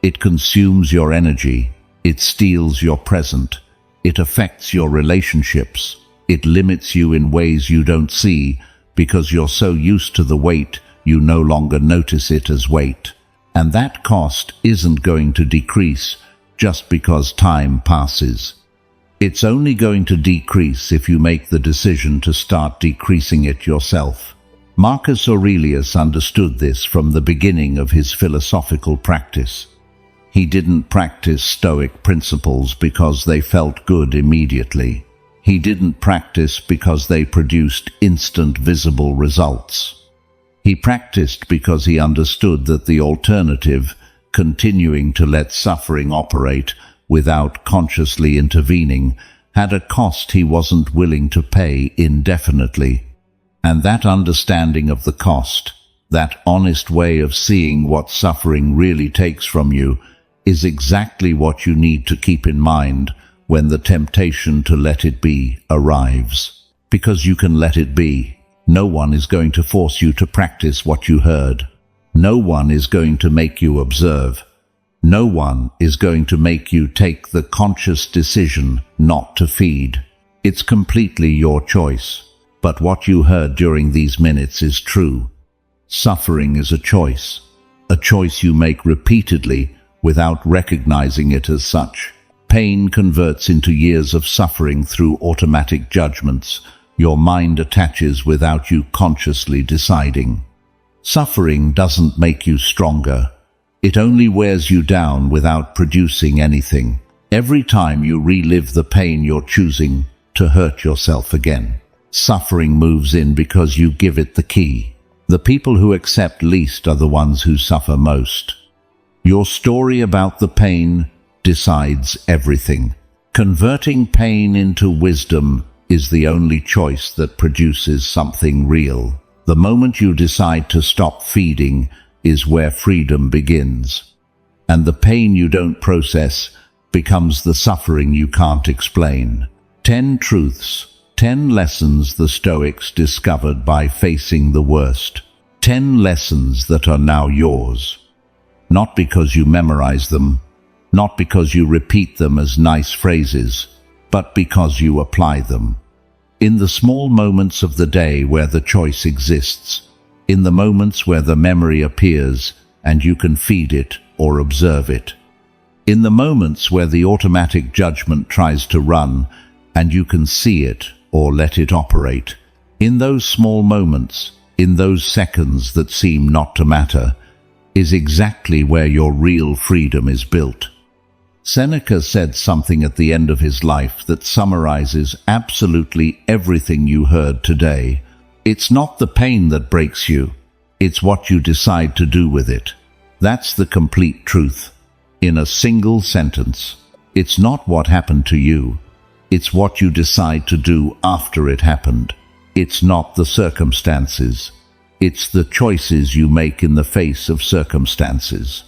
It consumes your energy, it steals your present, it affects your relationships, it limits you in ways you don't see because you're so used to the weight you no longer notice it as weight. And that cost isn't going to decrease just because time passes. It's only going to decrease if you make the decision to start decreasing it yourself. Marcus Aurelius understood this from the beginning of his philosophical practice. He didn't practice Stoic principles because they felt good immediately. He didn't practice because they produced instant visible results. He practiced because he understood that the alternative, continuing to let suffering operate without consciously intervening, had a cost he wasn't willing to pay indefinitely. And that understanding of the cost, that honest way of seeing what suffering really takes from you, is exactly what you need to keep in mind when the temptation to let it be arrives. Because you can let it be. No one is going to force you to practice what you heard. No one is going to make you observe. No one is going to make you take the conscious decision not to feed. It's completely your choice. But what you heard during these minutes is true. Suffering is a choice you make repeatedly without recognizing it as such. Pain converts into years of suffering through automatic judgments your mind attaches without you consciously deciding. Suffering doesn't make you stronger. It only wears you down without producing anything. Every time you relive the pain, you're choosing to hurt yourself again. Suffering moves in because you give it the key. The people who accept least are the ones who suffer most. Your story about the pain decides everything. Converting pain into wisdom is the only choice that produces something real. The moment you decide to stop feeding is where freedom begins. And the pain you don't process becomes the suffering you can't explain. 10 truths, 10 lessons the Stoics discovered by facing the worst. 10 lessons that are now yours. Not because you memorize them, not because you repeat them as nice phrases, but because you apply them. In the small moments of the day where the choice exists, in the moments where the memory appears and you can feed it or observe it, in the moments where the automatic judgment tries to run and you can see it or let it operate, in those small moments, in those seconds that seem not to matter, is exactly where your real freedom is built. Seneca said something at the end of his life that summarizes absolutely everything you heard today. It's not the pain that breaks you, it's what you decide to do with it. That's the complete truth. In a single sentence, it's not what happened to you, it's what you decide to do after it happened. It's not the circumstances, it's the choices you make in the face of circumstances.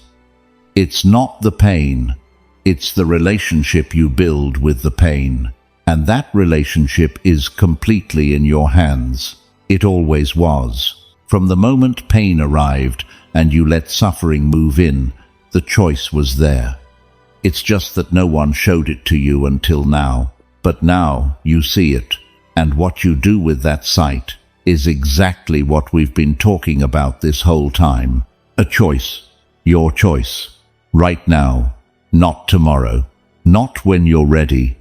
It's not the pain, it's the relationship you build with the pain. And that relationship is completely in your hands. It always was. From the moment pain arrived and you let suffering move in, the choice was there. It's just that no one showed it to you until now. But now you see it. And what you do with that sight is exactly what we've been talking about this whole time. A choice. Your choice. Right now. Not tomorrow. Not when you're ready.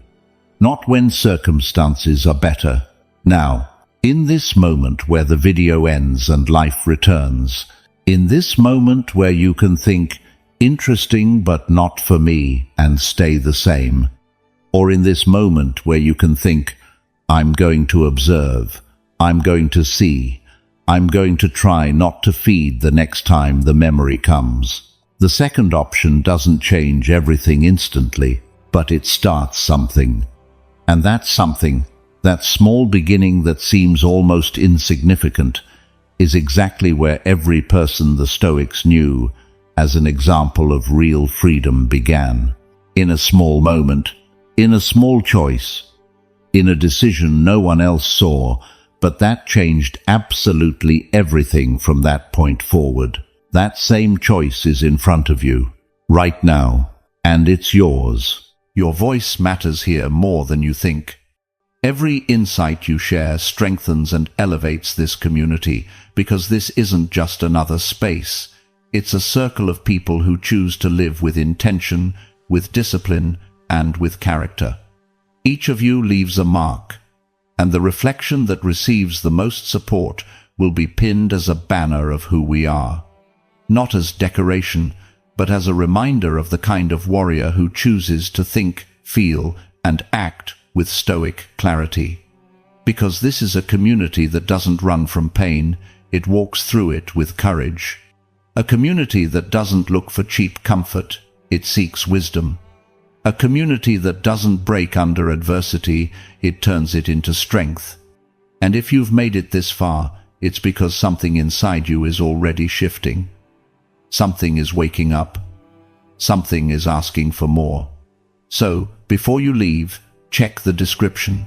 Not when circumstances are better. Now. In this moment where the video ends and life returns. In this moment where you can think, interesting but not for me, and stay the same. or in this moment where you can think, I'm going to observe, I'm going to see, I'm going to try not to feed the next time the memory comes. The second option doesn't change everything instantly, but it starts something. And that something, that small beginning that seems almost insignificant, is exactly where every person the Stoics knew as an example of real freedom began. In a small moment, in a small choice, in a decision no one else saw, but that changed absolutely everything from that point forward. That same choice is in front of you, right now, and it's yours. Your voice matters here more than you think. Every insight you share strengthens and elevates this community, because this isn't just another space. It's a circle of people who choose to live with intention, with discipline, and with character. Each of you leaves a mark, and the reflection that receives the most support will be pinned as a banner of who we are. Not as decoration, but as a reminder of the kind of warrior who chooses to think, feel, and act with stoic clarity. Because this is a community that doesn't run from pain, it walks through it with courage. A community that doesn't look for cheap comfort, it seeks wisdom. A community that doesn't break under adversity, it turns it into strength. And if you've made it this far, it's because something inside you is already shifting. Something is waking up. Something is asking for more. So, before you leave, check the description.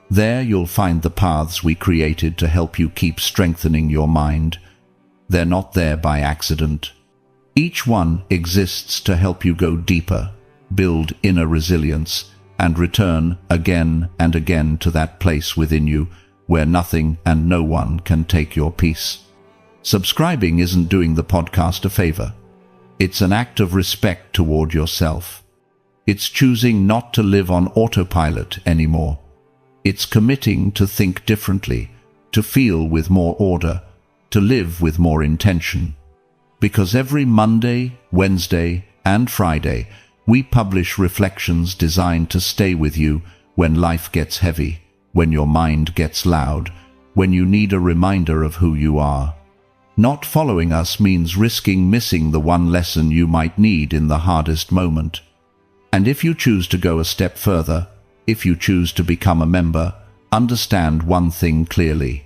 There you'll find the paths we created to help you keep strengthening your mind. They're not there by accident. Each one exists to help you go deeper, build inner resilience, and return again and again to that place within you where nothing and no one can take your peace. Subscribing isn't doing the podcast a favor. It's an act of respect toward yourself. It's choosing not to live on autopilot anymore. It's committing to think differently, to feel with more order, to live with more intention. Because every Monday, Wednesday, and Friday, we publish reflections designed to stay with you when life gets heavy, when your mind gets loud, when you need a reminder of who you are. Not following us means risking missing the one lesson you might need in the hardest moment. And if you choose to go a step further, if you choose to become a member, understand one thing clearly.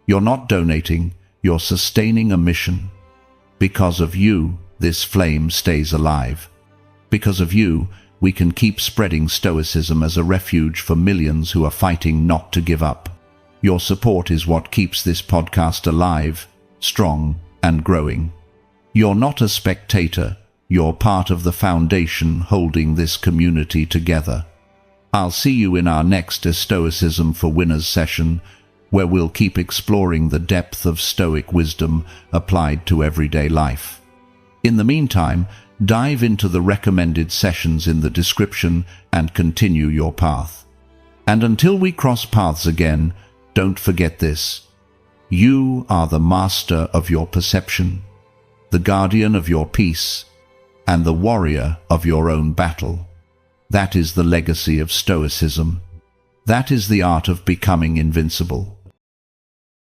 You're not donating, you're sustaining a mission. Because of you, this flame stays alive. Because of you, we can keep spreading Stoicism as a refuge for millions who are fighting not to give up. Your support is what keeps this podcast alive, strong, and growing. You're not a spectator, you're part of the foundation holding this community together. I'll see you in our next Stoicism for Winners session, where we'll keep exploring the depth of Stoic wisdom applied to everyday life. In the meantime, dive into the recommended sessions in the description and continue your path. And until we cross paths again, don't forget this. You are the master of your perception, the guardian of your peace, and the warrior of your own battle. That is the legacy of Stoicism. That is the art of becoming invincible.